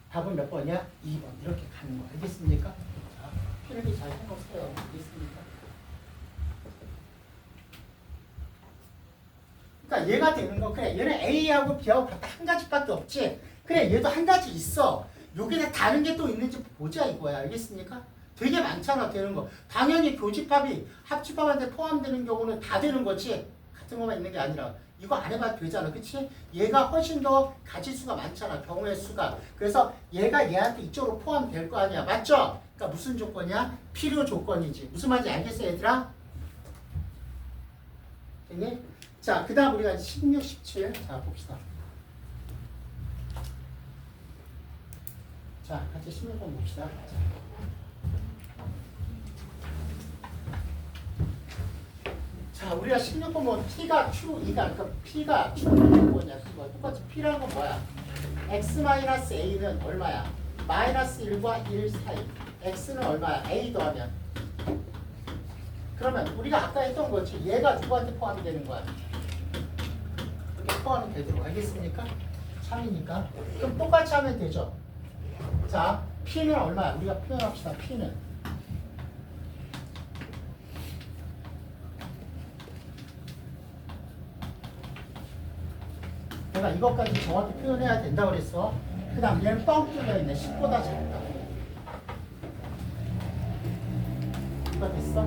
답은 몇 번이야? 2번. 이렇게 가는 거. 알겠습니까? 자, 필기 잘 해놓으세요. 알겠습니까? 그러니까 얘가 되는 거 그래. 얘는 A하고 B하고 같다 한 가지밖에 없지. 그래 얘도 한 가지 있어. 여기에 다른 게 또 있는지 보자 이거야. 알겠습니까? 되게 많잖아 되는 거. 당연히 교집합이 합집합한테 포함되는 경우는 다 되는 거지. 같은 것만 있는 게 아니라 이거 안 해봐도 되잖아. 그치? 얘가 훨씬 더 가지수가 많잖아. 경우의 수가. 그래서 얘가 얘한테 이쪽으로 포함될 거 아니야. 맞죠? 그러니까 무슨 조건이야? 필요 조건이지. 무슨 말인지 알겠어 얘들아? 됐니? 자, 그 다음 우리가 16, 17. 자, 봅시다. 자, 같이 16번 봅시다. 자, 우리가 16번 보면 P가 Q2가, 그러니까 P가 Q2뭐냐, 그거. 똑같이 P라는 건 뭐야? X-A는 얼마야? -1과 1 사이. X는 얼마야? A 더하면. 그러면 우리가 아까 했던 거지. 얘가 누구한테 포함이 되는 거야? 이렇게 포함이 되도록 알겠습니까? 3이니까. 그럼 똑같이 하면 되죠. 자, P는 얼마야? 우리가 표현합시다. P는. 내가 이것까지 정확히 표현해야 된다고 그랬어. 그 다음 얘는 뻥 뚫려있네. 10보다 작다. 이거 됐어?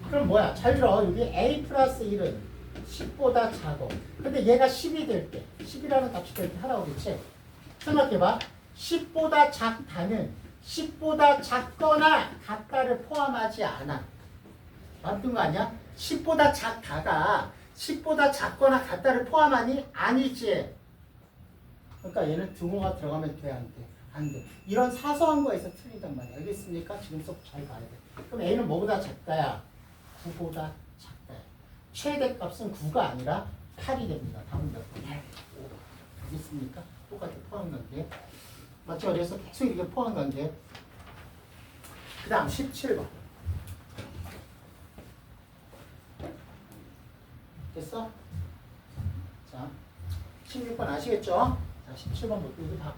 그럼 뭐야? 잘 들어. 여기 A 플러스 1은 10보다 작어. 근데 얘가 10이 될 때, 10이라는 값이 될 때 하라고 그랬지? 생각해봐. 10보다 작다는 10보다 작거나 같다를 포함하지 않아. 맞는 거 아니야? 10보다 작다가 10보다 작거나 같다를 포함하니? 아니지. 그러니까 얘는 등호가 들어가면 돼, 안 돼? 안 돼. 이런 사소한 거에서 틀리단 말이야. 알겠습니까? 지금 수업 잘 봐야 돼. 그럼 A는 뭐보다 작다야? 9보다 작다야. 최대값은 9가 아니라 8이 됩니다. 답은 몇 번? 5. 알겠습니까? 똑같이 포함 관계. 맞죠? 그래서 계속 이게 포함 관계. 그 다음 17번. 됐어? 자, 16번 아시겠죠? 자, 17번 볼게요. 이거 봐.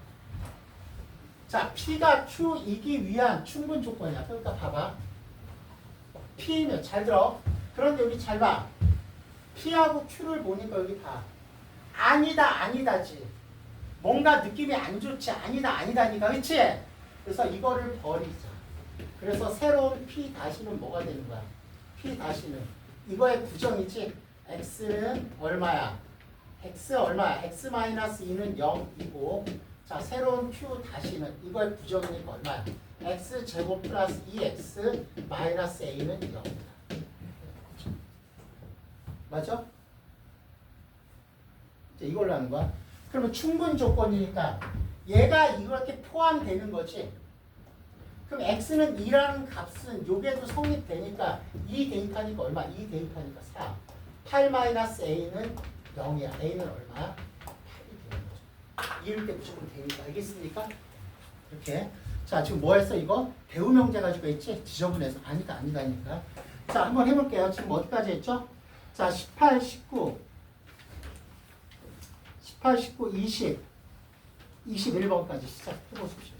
자, P가 Q이기 위한 충분 조건이야. 그러니까 봐봐. P는 잘 들어. 그런데 여기 잘 봐. P하고 Q를 보니까 여기 봐. 아니다, 아니다지. 뭔가 느낌이 안 좋지. 아니다, 아니다니까. 그치? 그래서 이거를 버리자. 그래서 새로운 P 다시는 뭐가 되는 거야? P 다시는 이거의 구정이지. X는 얼마야? X 얼마야? X-2는 0이고 자 새로운 Q 다시는 이거의 구정이니까 얼마야? X제곱 플러스 2X 마이너스 A는 0이다. 맞아? 이제 이걸로 하는 거야. 그러면 충분 조건이니까 얘가 이렇게 포함되는 거지. 그럼 x는 2라는 값은 요게도 성립되니까 2 대입하니까 얼마? 2 대입하니까 4. 8 마이너스 a는 0이야. a는 얼마야? 8이 되는 거죠. 이럴 때 무조건 되니까. 알겠습니까? 이렇게. 자 지금 뭐 했어 이거? 배우 명제 가지고 했지? 지저분해서 아니다니까. 자 한번 해볼게요. 지금 어디까지 했죠? 자 18, 19 20 21번까지 시작해보십시오.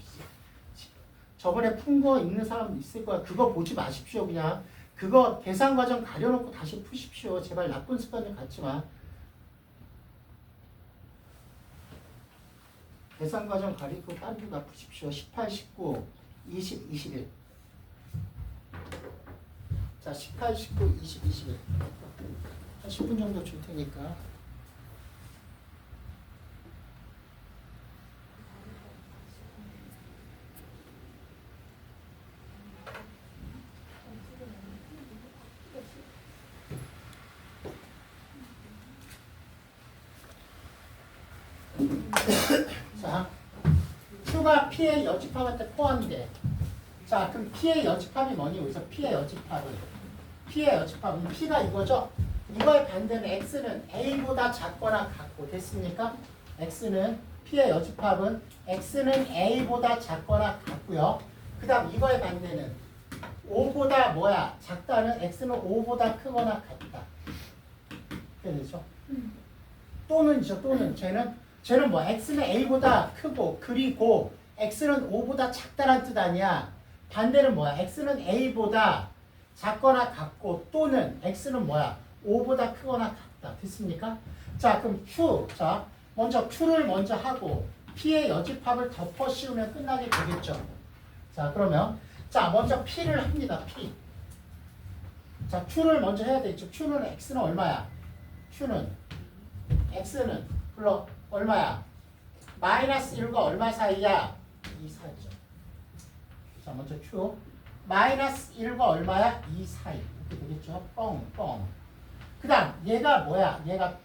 저번에 푼 거 있는 사람 있을 거야. 그거 보지 마십시오. 그냥 그거 계산 과정 가려놓고 다시 푸십시오. 제발 나쁜 습관 좀 갖지 마. 계산 과정 가리고 다른 거 푸십시오. 18, 19, 20, 21. 자, 18, 19, 20, 21. 한 10분 정도 줄 테니까. 자, Q가 P의 여집합한테 포함돼. 자, 그럼 P의 여집합이 뭐니? 여기서 P의 여집합은 P가 이거죠? 이거의 반대는 X는 A보다 작거나 같고 됐습니까? P의 여집합은 X는 A보다 작거나 같고요. 그 다음 이거의 반대는 5보다 뭐야? 작다는 X는 5보다 크거나 같다. 이렇게 되죠? 또는이죠. 또는 쟤는 뭐 x는 a보다 크고 그리고 x는 5보다 작다란 뜻 아니야. 반대는 뭐야? x는 a보다 작거나 같고 또는 x는 뭐야? 5보다 크거나 같다. 됐습니까? 자 그럼 q 자 먼저 q를 먼저 하고 p의 여집합을 덮어 씌우면 끝나게 되겠죠. 자 그러면 자 먼저 p를 합니다. p 자 q를 먼저 해야 되겠죠. q는 x는 얼마야? x는 불러 얼마야? 마이너스 1과 얼마 사이야? 2 사이죠. 자 먼저 Q 마이너스 1과 얼마야? 2 사이 이렇게 되겠죠. 뻥. 그 다음 얘가 뭐야? 얘가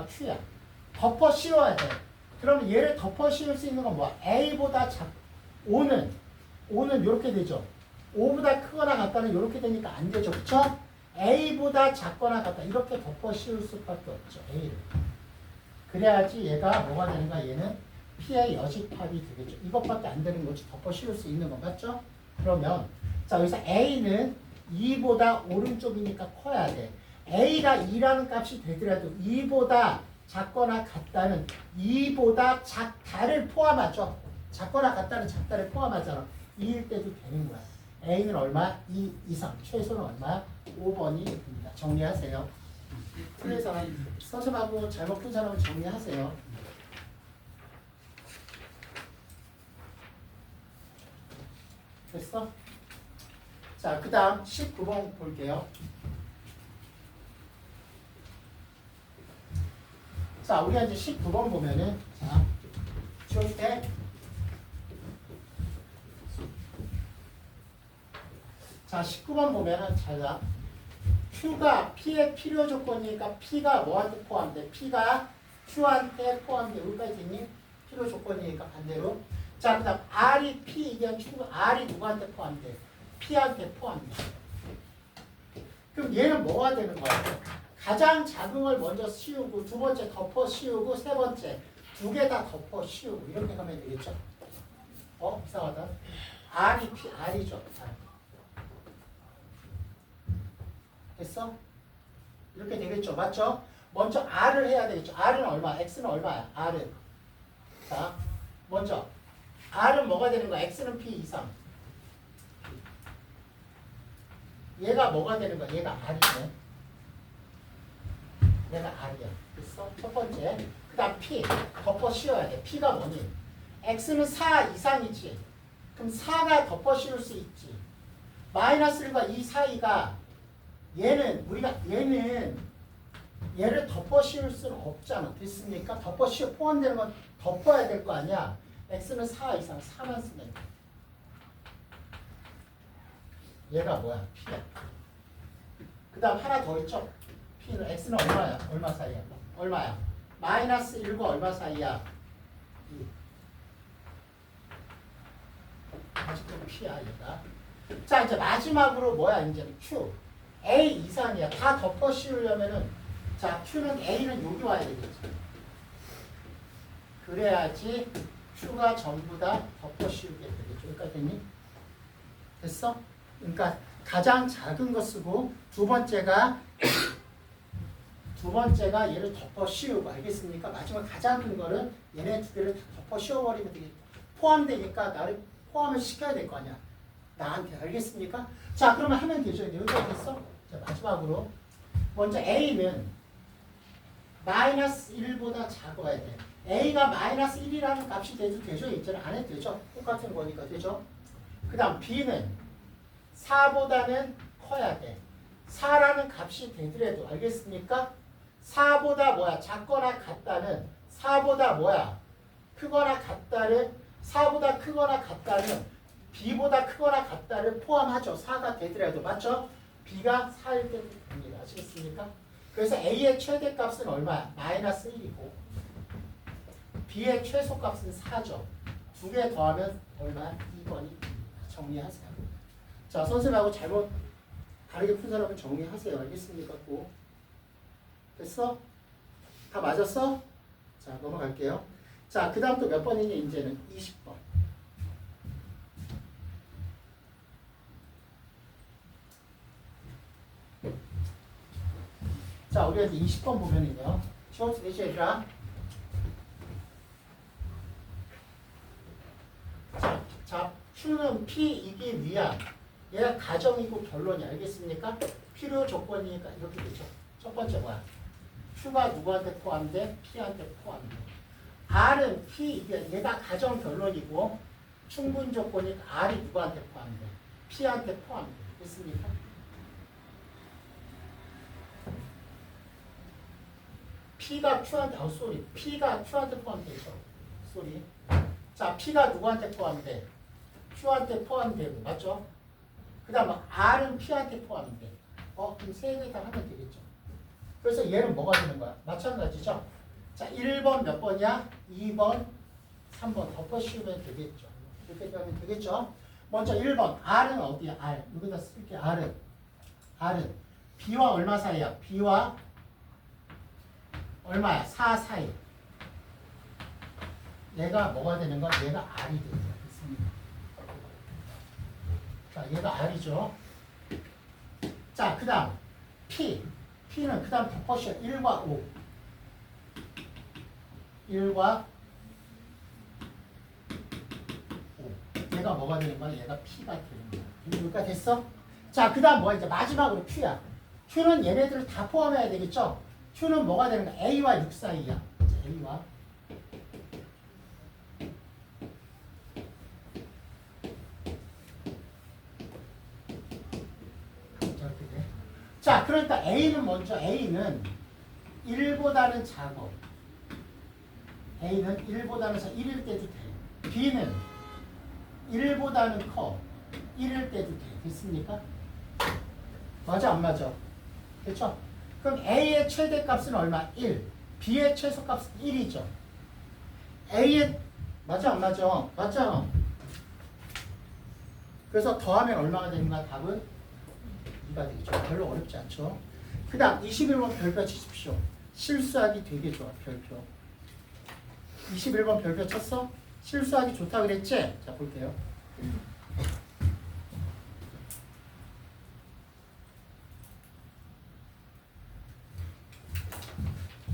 Q야. 덮어 씌워야 돼. 그러면 얘를 덮어 씌울 수 있는 건 뭐야? A보다 5는 이렇게 되죠. 5보다 크거나 같다는 이렇게 되니까 안 되죠. 그쵸? A보다 작거나 같다. 이렇게 덮어 씌울 수밖에 없죠. A를. 그래야지 얘가 뭐가 되는가? 얘는 P의 여집합이 되겠죠. 이것밖에 안 되는 거지. 덮어 씌울 수 있는 거 맞죠? 그러면 자 여기서 A는 2보다 오른쪽이니까 커야 돼. A가 2라는 값이 되더라도 2보다 작거나 같다는 2보다 작다를 포함하죠. 작거나 같다는 작다를 포함하잖아. 2일 때도 되는 거야. A는 얼마? 2 이상. 최소는 얼마야? 5번이 됩니다. 정리하세요. 틀린 사람, 선생님하고 잘못 푼 사람은 정리하세요. 됐어? 자, 그 다음 19번 볼게요. 자, 우리가 이제 19번 보면은, 자, 줄 때, 자, 19번 보면은, 잘 봐. Q가 P의 필요 조건이니까 P가 뭐한테 포함돼? P가 Q한테 포함돼. 여기까지 있니? 필요 조건이니까 반대로. 자, 그 다음 R이 P 이게 Q, R이 누구한테 포함돼? P한테 포함돼. 그럼 얘는 뭐가 되는 거야? 가장 작은 걸 먼저 씌우고 두 번째 덮어 씌우고 세 번째 두 개 다 덮어 씌우고 이렇게 가면 되겠죠? 이상하다. R이 P, R이죠. R. 됐어? 이렇게 되겠죠. 맞죠? 먼저 R을 해야 되겠죠. R은 얼마? X는 얼마야? R은. 자, 먼저 R은 뭐가 되는 거야? X는 P 이상. 얘가 뭐가 되는 거야? 얘가 R이네. 얘가 R이야. 됐어? 첫 번째. 그 다음 P. 덮어 씌워야 돼. P가 뭐니? X는 4 이상이지. 그럼 4가 덮어 씌울 수 있지. 마이너스 1과 이 사이가 얘는 우리가 얘를 덮어 씌울 수는 없잖아. 됐습니까? 덮어 씌워 포함되는 건 덮어야 될 거 아니야. x는 4 이상 4만 쓰면 돼. 얘가 뭐야? p야. 그 다음 하나 더 있죠? p는 x는 얼마야? 얼마 사이야? 얼마야? 마이너스 1과 얼마 사이야? 2. 아직도 p야 얘가. 자 이제 마지막으로 뭐야? 이제는 q. a 이상이야. 다 덮어 씌우려면은 자 q는 a는 여기 와야 되겠지. 그래야지 q가 전부 다 덮어 씌우게 되겠죠. 여기까지 됐니? 됐어? 그러니까 가장 작은 거 쓰고 두 번째가 얘를 덮어 씌우고 알겠습니까? 마지막 가장 큰 거는 얘네 두 개를 다 덮어 씌워버리면 되겠다. 포함되니까 나를 포함을 시켜야 될 거 아니야. 나한테 알겠습니까? 자 그러면 하면 되죠. 여기까지 됐어? 자 마지막으로 먼저 a는 마이너스 1보다 작아야 돼. a가 마이너스 1이라는 값이 돼도 되죠? 있잖아. 안 해도 되죠? 똑같은 거니까 되죠? 그 다음 b는 4보다는 커야 돼. 4라는 값이 되더라도 알겠습니까? 4보다 뭐야? 작거나 같다는 4보다 뭐야? 크거나 같다는 4보다 크거나 같다는 b보다 크거나 같다를 포함하죠. 4가 되더라도 맞죠? b가 4일 때도 됩니다. 아시겠습니까? 그래서 a의 최대값은 얼마야? 마이너스 1이고 b의 최소값은 4죠. 두 개 더하면 얼마야? 2번이 정리하세요. 자, 선생님하고 잘못 다르게 푼 사람은 정리하세요. 알겠습니까? 꼭. 됐어? 다 맞았어? 자, 넘어갈게요. 자, 그 다음 또 몇 번이니? 이제는 20번. 자, 우리가 이제 20번 보면은요. 쉬워서 되죠, 얘들아? 자, Q는 P이기 위한 얘가 가정이고 결론이 알겠습니까? 필요 조건이니까 이렇게 되죠. 첫 번째 뭐야? Q가 누구한테 포함돼? P한테 포함돼. R은 P, 얘가 가정 결론이고 충분 조건이니까 R이 누구한테 포함돼? P한테 포함돼. 됐습니까? P가 Q한테, P가 Q한테 포함되죠. 쏘리. 자, P가 누구한테 포함돼? Q한테 포함되고, 맞죠? 그 다음 R은 P한테 포함돼. 그럼 세 개 다 하면 되겠죠. 그래서 얘는 뭐가 되는 거야? 마찬가지죠? 자, 1번 몇 번이야? 2번, 3번 덮어 씌우면 되겠죠. 이렇게 하면 되겠죠? 먼저 1번, R은 어디야? R. 여기다 쓸게, R은. B와 얼마 사이야? B와 얼마야? 4 사이. 얘가 뭐가 되는 거야? 얘가 R이 되는 거야. 자, 얘가 R이죠. 자, 그 다음 P는 그 다음 덮어씌워 1과 5. 1과 5. 얘가 뭐가 되는 거야? 얘가 P가 되는 거야. 여기까지 됐어? 자, 그 다음 뭐야? 이제 마지막으로 Q야. Q는 얘네들을 다 포함해야 되겠죠? Q는 뭐가 되는 거야? A와 6 사이야. 자, A와 자, 그러니까 A는 먼저 A는 1보다는 작아. A는 1보다는 1일 때도 돼. B는 1보다는 커. 1일 때도 돼. 됐습니까? 맞아 안 맞아? 됐죠? 그럼 A의 최대값은 얼마? 1. B의 최소값은 1이죠. A의 맞아 안 맞아? 맞잖아. 그래서 더하면 얼마가 되는가? 답은 2가 되겠죠. 별로 어렵지 않죠. 그 다음 21번 별표 치십시오. 실수하기 되게 좋아. 별표. 21번 별표 쳤어? 실수하기 좋다 그랬지? 자 볼게요.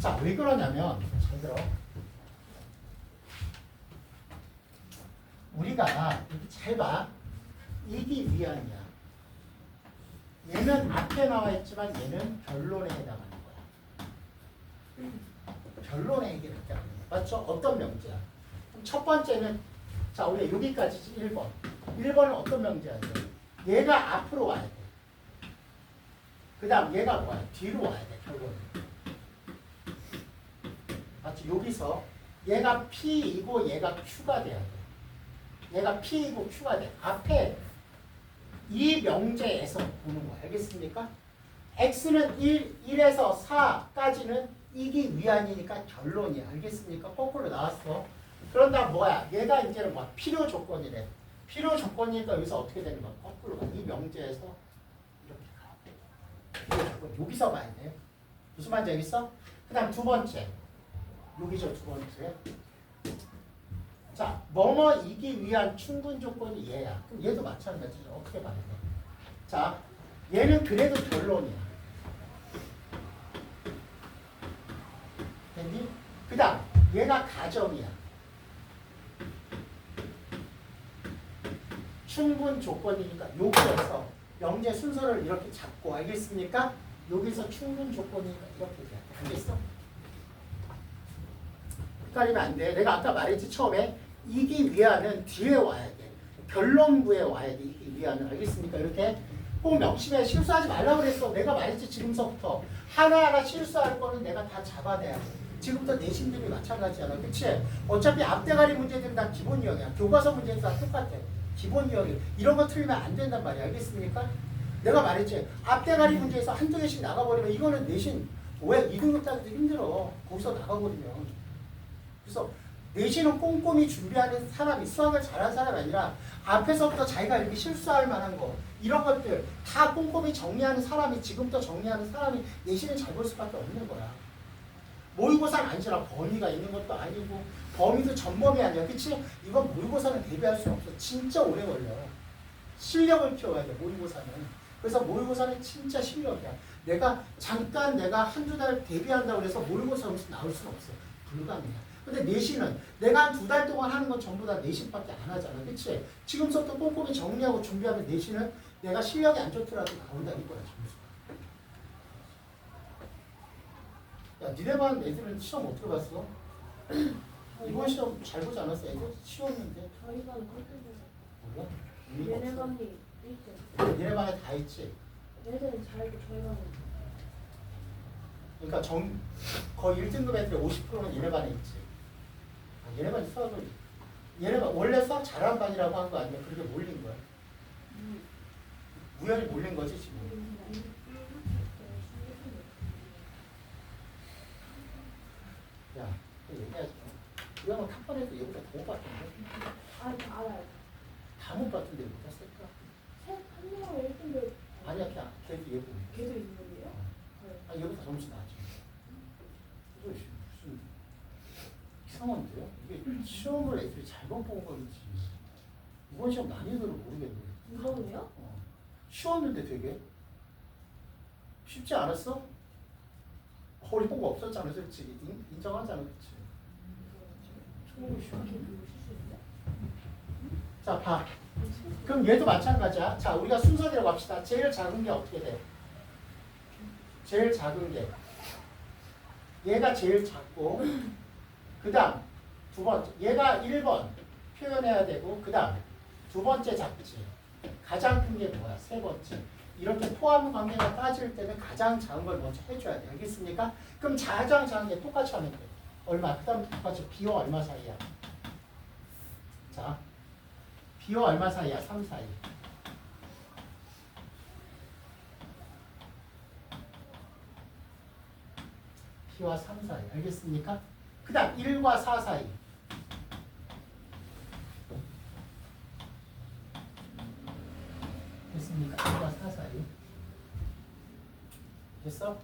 자, 왜 그러냐면 잘 들어. 우리가 이렇게 잘 봐. 이기 위함이야. 얘는 앞에 나와 있지만 얘는 변론에 해당하는 거야. 변론에 해당하는 거야. 맞죠? 어떤 명제야? 첫 번째는 자, 우리가 여기까지 1번. 1번은 어떤 명제야 돼? 얘가 앞으로 와야 돼. 그 다음 얘가 뭐야? 뒤로 와야 돼 결국은. 맞지? 여기서 얘가 P이고 얘가 Q가 돼야 돼. 얘가 P이고 Q가 돼. 앞에 이 명제에서 보는 거야. 알겠습니까? X는 1에서 4까지는 이기 위안이니까 결론이야. 알겠습니까? 거꾸로 나왔어. 그런 다음 뭐야? 얘가 이제는 뭐야? 필요 조건이래. 필요 조건이니까 여기서 어떻게 되는 거야? 거꾸로 가. 이 명제에서 이렇게 가. 필요 조건. 여기서 봐야 돼. 무슨 말인지 알겠어? 그 다음 두 번째. 여기죠, 두 번째. 자, 뭐뭐이기 위한 충분 조건이 얘야. 그럼 얘도 마찬가지죠. 어떻게 봐야 돼? 자, 얘는 그래도 결론이야. 됐니? 그 다음, 얘가 가정이야. 충분 조건이니까 여기에서 명제 순서를 이렇게 잡고 알겠습니까? 여기서 충분 조건이니까 이렇게 돼. 알겠어? 헷갈리면 안 돼. 내가 아까 말했지 처음에 이기 위안은 뒤에 와야 돼. 결론부에 와야 돼. 이기 위안은. 알겠습니까? 이렇게 꼭 명심해. 실수하지 말라고 그랬어. 내가 말했지 지금서부터. 하나하나 실수하는 거는 내가 다 잡아내야 돼. 지금부터 내신들이 마찬가지잖아. 그치? 어차피 앞대가리 문제들은 다 기본 유형이야. 교과서 문제는 다 똑같아. 기본 유형이. 이런 거 틀리면 안 된단 말이야. 알겠습니까? 내가 말했지. 앞대가리 문제에서 한두 개씩 나가버리면 이거는 내신 왜 2등급 따기도 힘들어. 거기서 나가버리면. 그래서 내신은 꼼꼼히 준비하는 사람이 수학을 잘하는 사람이 아니라 앞에서부터 자기가 이렇게 실수할 만한 거 이런 것들 다 꼼꼼히 정리하는 사람이 지금부터 정리하는 사람이 내신을 잘 볼 수밖에 없는 거야. 모의고사는 아니잖아. 범위가 있는 것도 아니고 범위도 전범이 아니야. 그치? 이건 모의고사는 대비할 수 없어. 진짜 오래 걸려. 실력을 키워야 돼. 모의고사는. 그래서 모의고사는 진짜 실력이야. 내가 잠깐 내가 한두 달 대비한다고 해서 모의고사 점수 나올 수는 없어. 불가능해. 근데 내신은 내가 한 두 달 동안 하는 건 전부 다 내신밖에 안 하잖아. 그치? 지금부터 꼼꼼히 정리하고 준비하면 내신은 내가 실력이 안 좋더라도 나온다 이거야. 점수가. 야, 니네 반 애들은 시험 어떻게 봤어? 이번 시험 잘 보지 않았어? 애들 쉬웠는데. 저희 반은 그렇게 몰라? 얘네 의미가 없어. 반이 1등. 니네 반에 다 있지? 얘네들은 잘고 저희 반은 그러니까 거의 1등급 애들의 50%는 얘네 반에 있지. 아, 얘네 반이 수학을 얘네 반 원래 수학 잘하는 반이라고 한 거 아니야? 그렇게 몰린 거야. 우연히 몰린 거지 지금. 야, 얘기하지 마. 우리 한번 탑반에도 얘보다 더 못 봤던데? 아, 알아요. 다 못 봤던데 못 봤을까? 한 명은 1등급 아니야, 그냥 걔도 얘고. 걔도 있는 건데요? 아, 얘보다 점수 나지. 이거 무슨 이상한데요? 이게 시험을 애들이 잘못 본 건지 이번 시험 난이도를 모르겠네. 이번에요? 쉬웠는데 되게 쉽지 않았어? 어려운 거 없었잖아, 솔직히. 인정하잖아, 그치? 처음에 쉬웠는데. 자, 봐. 그럼 얘도 마찬가지야. 자, 우리가 순서대로 갑시다. 제일 작은 게 어떻게 돼? 제일 작은 게. 얘가 제일 작고, 그 다음, 두 번째. 얘가 1번 표현해야 되고, 그 다음, 두 번째 작지. 가장 큰 게 뭐야? 세 번째. 이렇게 포함 관계가 따질 때는 가장 작은 걸 먼저 해줘야 돼. 알겠습니까? 그럼 가장 작은 게 똑같이 하면 돼. 얼마? 그 다음 똑같이 B와 얼마 사이야? 자, B와 얼마 사이야? 3 사이. B와 3 사이. 알겠습니까? 그 다음 1과 4 사이. 됐습니까? 1과 4 사이. 됐어?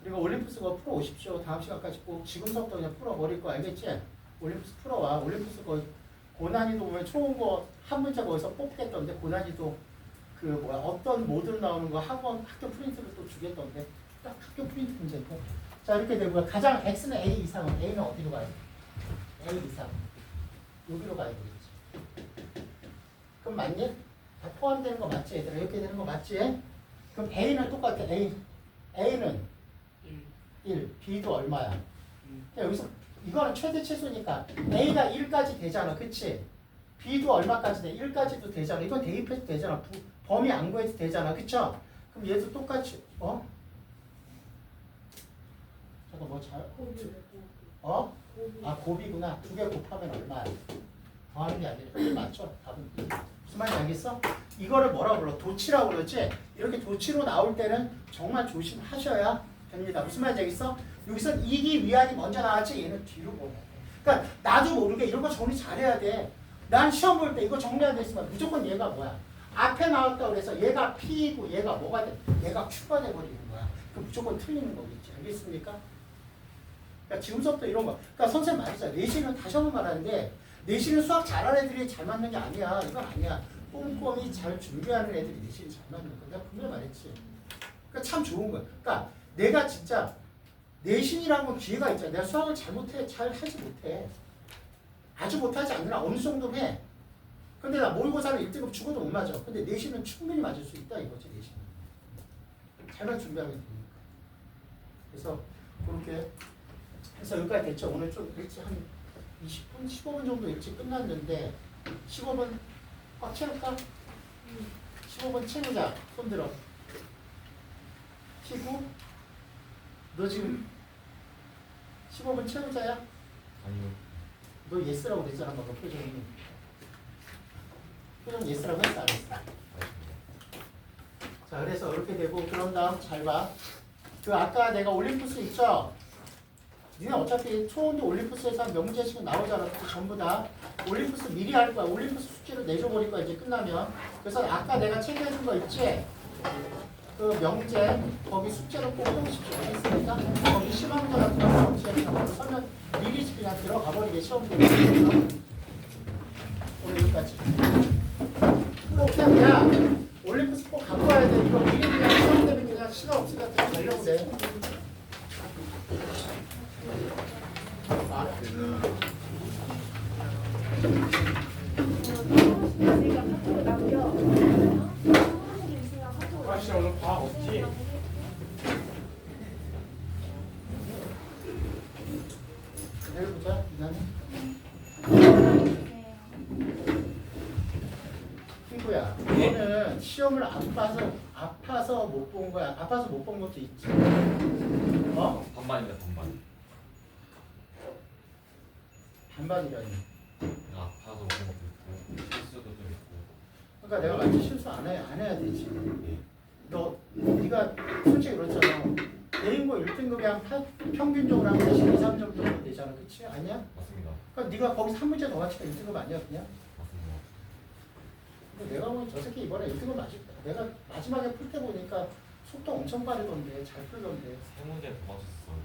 그리고 올림푸스 그거 풀어오십시오. 다음 시간까지 꼭 지금서부터 그냥 풀어버릴 거 알겠지? 올림푸스 풀어와. 올림푸스 거의 고난이도 보면 좋은 거 한 문제 거기서 뽑겠던데 고난이도 그 뭐야 어떤 모드로 나오는 거 학교 프린트를 또 주겠던데 딱 학교 프린트 문제고. 자 이렇게 되고요. 가장 X는 A 이상은 A는 어디로 가야 돼? A 이상 여기로 가야 되겠지. 그럼 맞니? 다 포함되는 거 맞지? 얘들아 이렇게 되는 거 맞지? 그럼 A는 똑같아. A는 1, B도 얼마야? 여기서 이거는 최대 최소니까 A가 1까지 되잖아. 그치? B도 얼마까지 돼? 1까지도 되잖아. 이건 대입해도 되잖아. 범위 안 구해도 되잖아. 그쵸? 그럼 얘도 똑같이 잠깐 뭐 잘? 아 곱이구나. 2개 곱하면 얼마야? 더하는 게 아니라 이게 맞죠? 답은 무슨 말인지 알겠어? 이거를 뭐라고 불러? 도치라고 그러지? 이렇게 도치로 나올 때는 정말 조심하셔야 됩니다. 무슨 말인지 알겠어? 여기서 이기 위안이 먼저 나왔지 얘는 뒤로 보내야 돼. 그러니까 나도 모르게 이런 거 정리 잘해야 돼. 난 시험 볼 때 이거 정리해야 되지만 무조건 얘가 뭐야? 앞에 나왔다고 그래서 얘가 P이고 얘가 뭐가 돼? 얘가 Q가 돼버리는 거야. 그럼 무조건 틀리는 거겠지. 알겠습니까? 그러니까 지금서부터 이런 거. 그러니까 선생님 말했잖아. 내신은 다시 한번 말하는데 내신은 수학 잘하는 애들이 잘 맞는 게 아니야. 이건 아니야. 꼼꼼히 잘 준비하는 애들이 내신이 잘 맞는 거야. 내가 분명히 말했지. 그러니까 참 좋은 거야. 그러니까 내가 진짜 내신이라는 건 기회가 있잖아. 내가 수학을 잘못해. 잘 하지 못해. 아주 못하지 않으나 어느 정도는 해. 근데 나 모의고사를 1등급 죽어도 못 맞아. 근데 내신은 충분히 맞을 수 있다 이거지. 내신은. 잘만 준비하면 되니까. 그래서 그렇게 해서 여기까지 됐죠. 오늘 좀 일찍 한 20분, 15분 정도 일찍 끝났는데 15분 꽉 채울까? 15분 채우자. 손 들어. 키고 너 지금 15분 채우자야? 아니요. 너 예스라고 그랬잖아. 너 표정이. 표정 예스라고 했어 안 했어? 자 그래서 이렇게 되고 그런 다음 잘 봐. 그 아까 내가 올림푸스 있죠? 니네 어차피 초원도 올림푸스에서 한 명제씩은 나오잖아. 그치? 전부 다 올림푸스 미리 할 거야. 올림푸스 숙제를 내줘버릴 거야 이제 끝나면. 그래서 아까 내가 체크해준 거 있지? 그 명제 거기 숙제를 꼭 해오십시오. 알겠습니까? 거기 시험문제랑 명제랑 설명 미리 그냥 들어가 버리게 시험문제. 오늘 여기까지. 꼭 그냥 야 올림푸스 꼭 갖고 와야 돼. 이거 미리 그냥 시험 때문에 그냥 시간 없으니까 그냥 가려고 돼. 아씨 오늘 과학 없지? 내려보자. 친구야, 너는 시험을 아파서 못 본 거야. 아파서 못 본 것도 있지. 반반입니다 반반. 반반이라니. 내가 아파서 먹은 것도 있고 실수도 좀 있고. 그러니까 내가 완전 실수 안 해야 되지. 네가 솔직히 그렇잖아. 내인고 1등급이 한 평균적으로 한 82, 3점 정도 되잖아. 그치? 아니야? 맞습니다. 그러니까 네가 거기서 한 문제 더 맞추니까 1등급 아니야 그냥? 맞습니다. 근데 내가 보면 저 새끼 이번에 1등급 맞을까? 내가 마지막에 풀 때 보니까 속도 엄청 빠르던데 잘 풀던데. 세 문제 더 맞췄어요.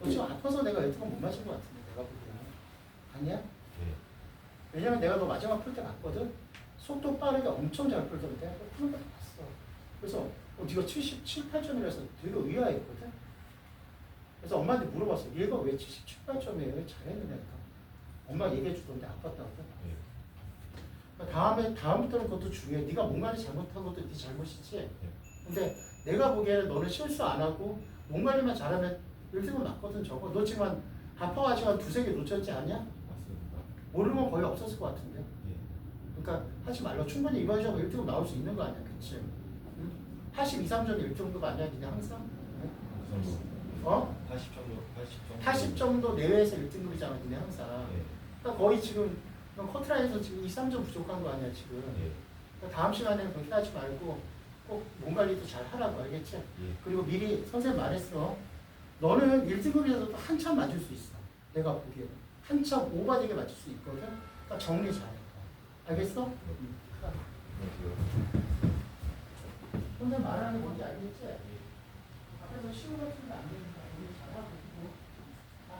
너 지금 아파서 내가 1등급 못 맞은 것 같은데 내가 보기에는. 아니야? 네. 왜냐면 내가 너 마지막 풀 때 봤거든? 속도 빠르게 엄청 잘 풀던데 내가 푸는 거 봤어. 그래서 네가 77, 8점이라서 되게 의아했거든? 그래서 엄마한테 물어봤어. 얘가 왜 77, 8점이에요? 잘했느냐? 엄마 얘기해 주던데 아팠다고. 네. 다음부터는 그것도 중요해. 네가 뭔가를 잘못한 것도 네 잘못이지. 네. 근데 내가 보기에는 너는 실수 안 하고 몸 관리만 잘하면 1등은 맞거든 저거. 너 지금 한 아파가지고 한 2-3개 놓쳤지 않냐? 맞습니다. 모르는 건 거의 없었을 것 같은데. 네. 그러니까 하지 말라. 충분히 이번 시험에 1등급 나올 수 있는 거 아니야. 그치? 응? 82, 3점이 1등급 아니야 니네 항상? 그 정도. 80 정도. 80 정도 내외에서 1등급이잖아 니네 항상. 네. 그러니까 거의 지금 넌 커트라인에서 지금 2, 3점 부족한 거 아니야 지금. 네. 그러니까 다음 시간에는 그렇게 하지 말고 꼭 몸 관리도 잘 하라고 알겠지? 예. 그리고 미리 선생님 말했어. 너는 1등급에서도 한참 맞을 수 있어. 내가 보기에는. 한참 오버되게 맞을 수 있거든. 그러니까 정리 잘해. 알겠어? 선생님 말하는 게 뭔지 알겠지? 앞에서 쉬운 거 같은 거안 되니까 우리 잘하고 있고. 아.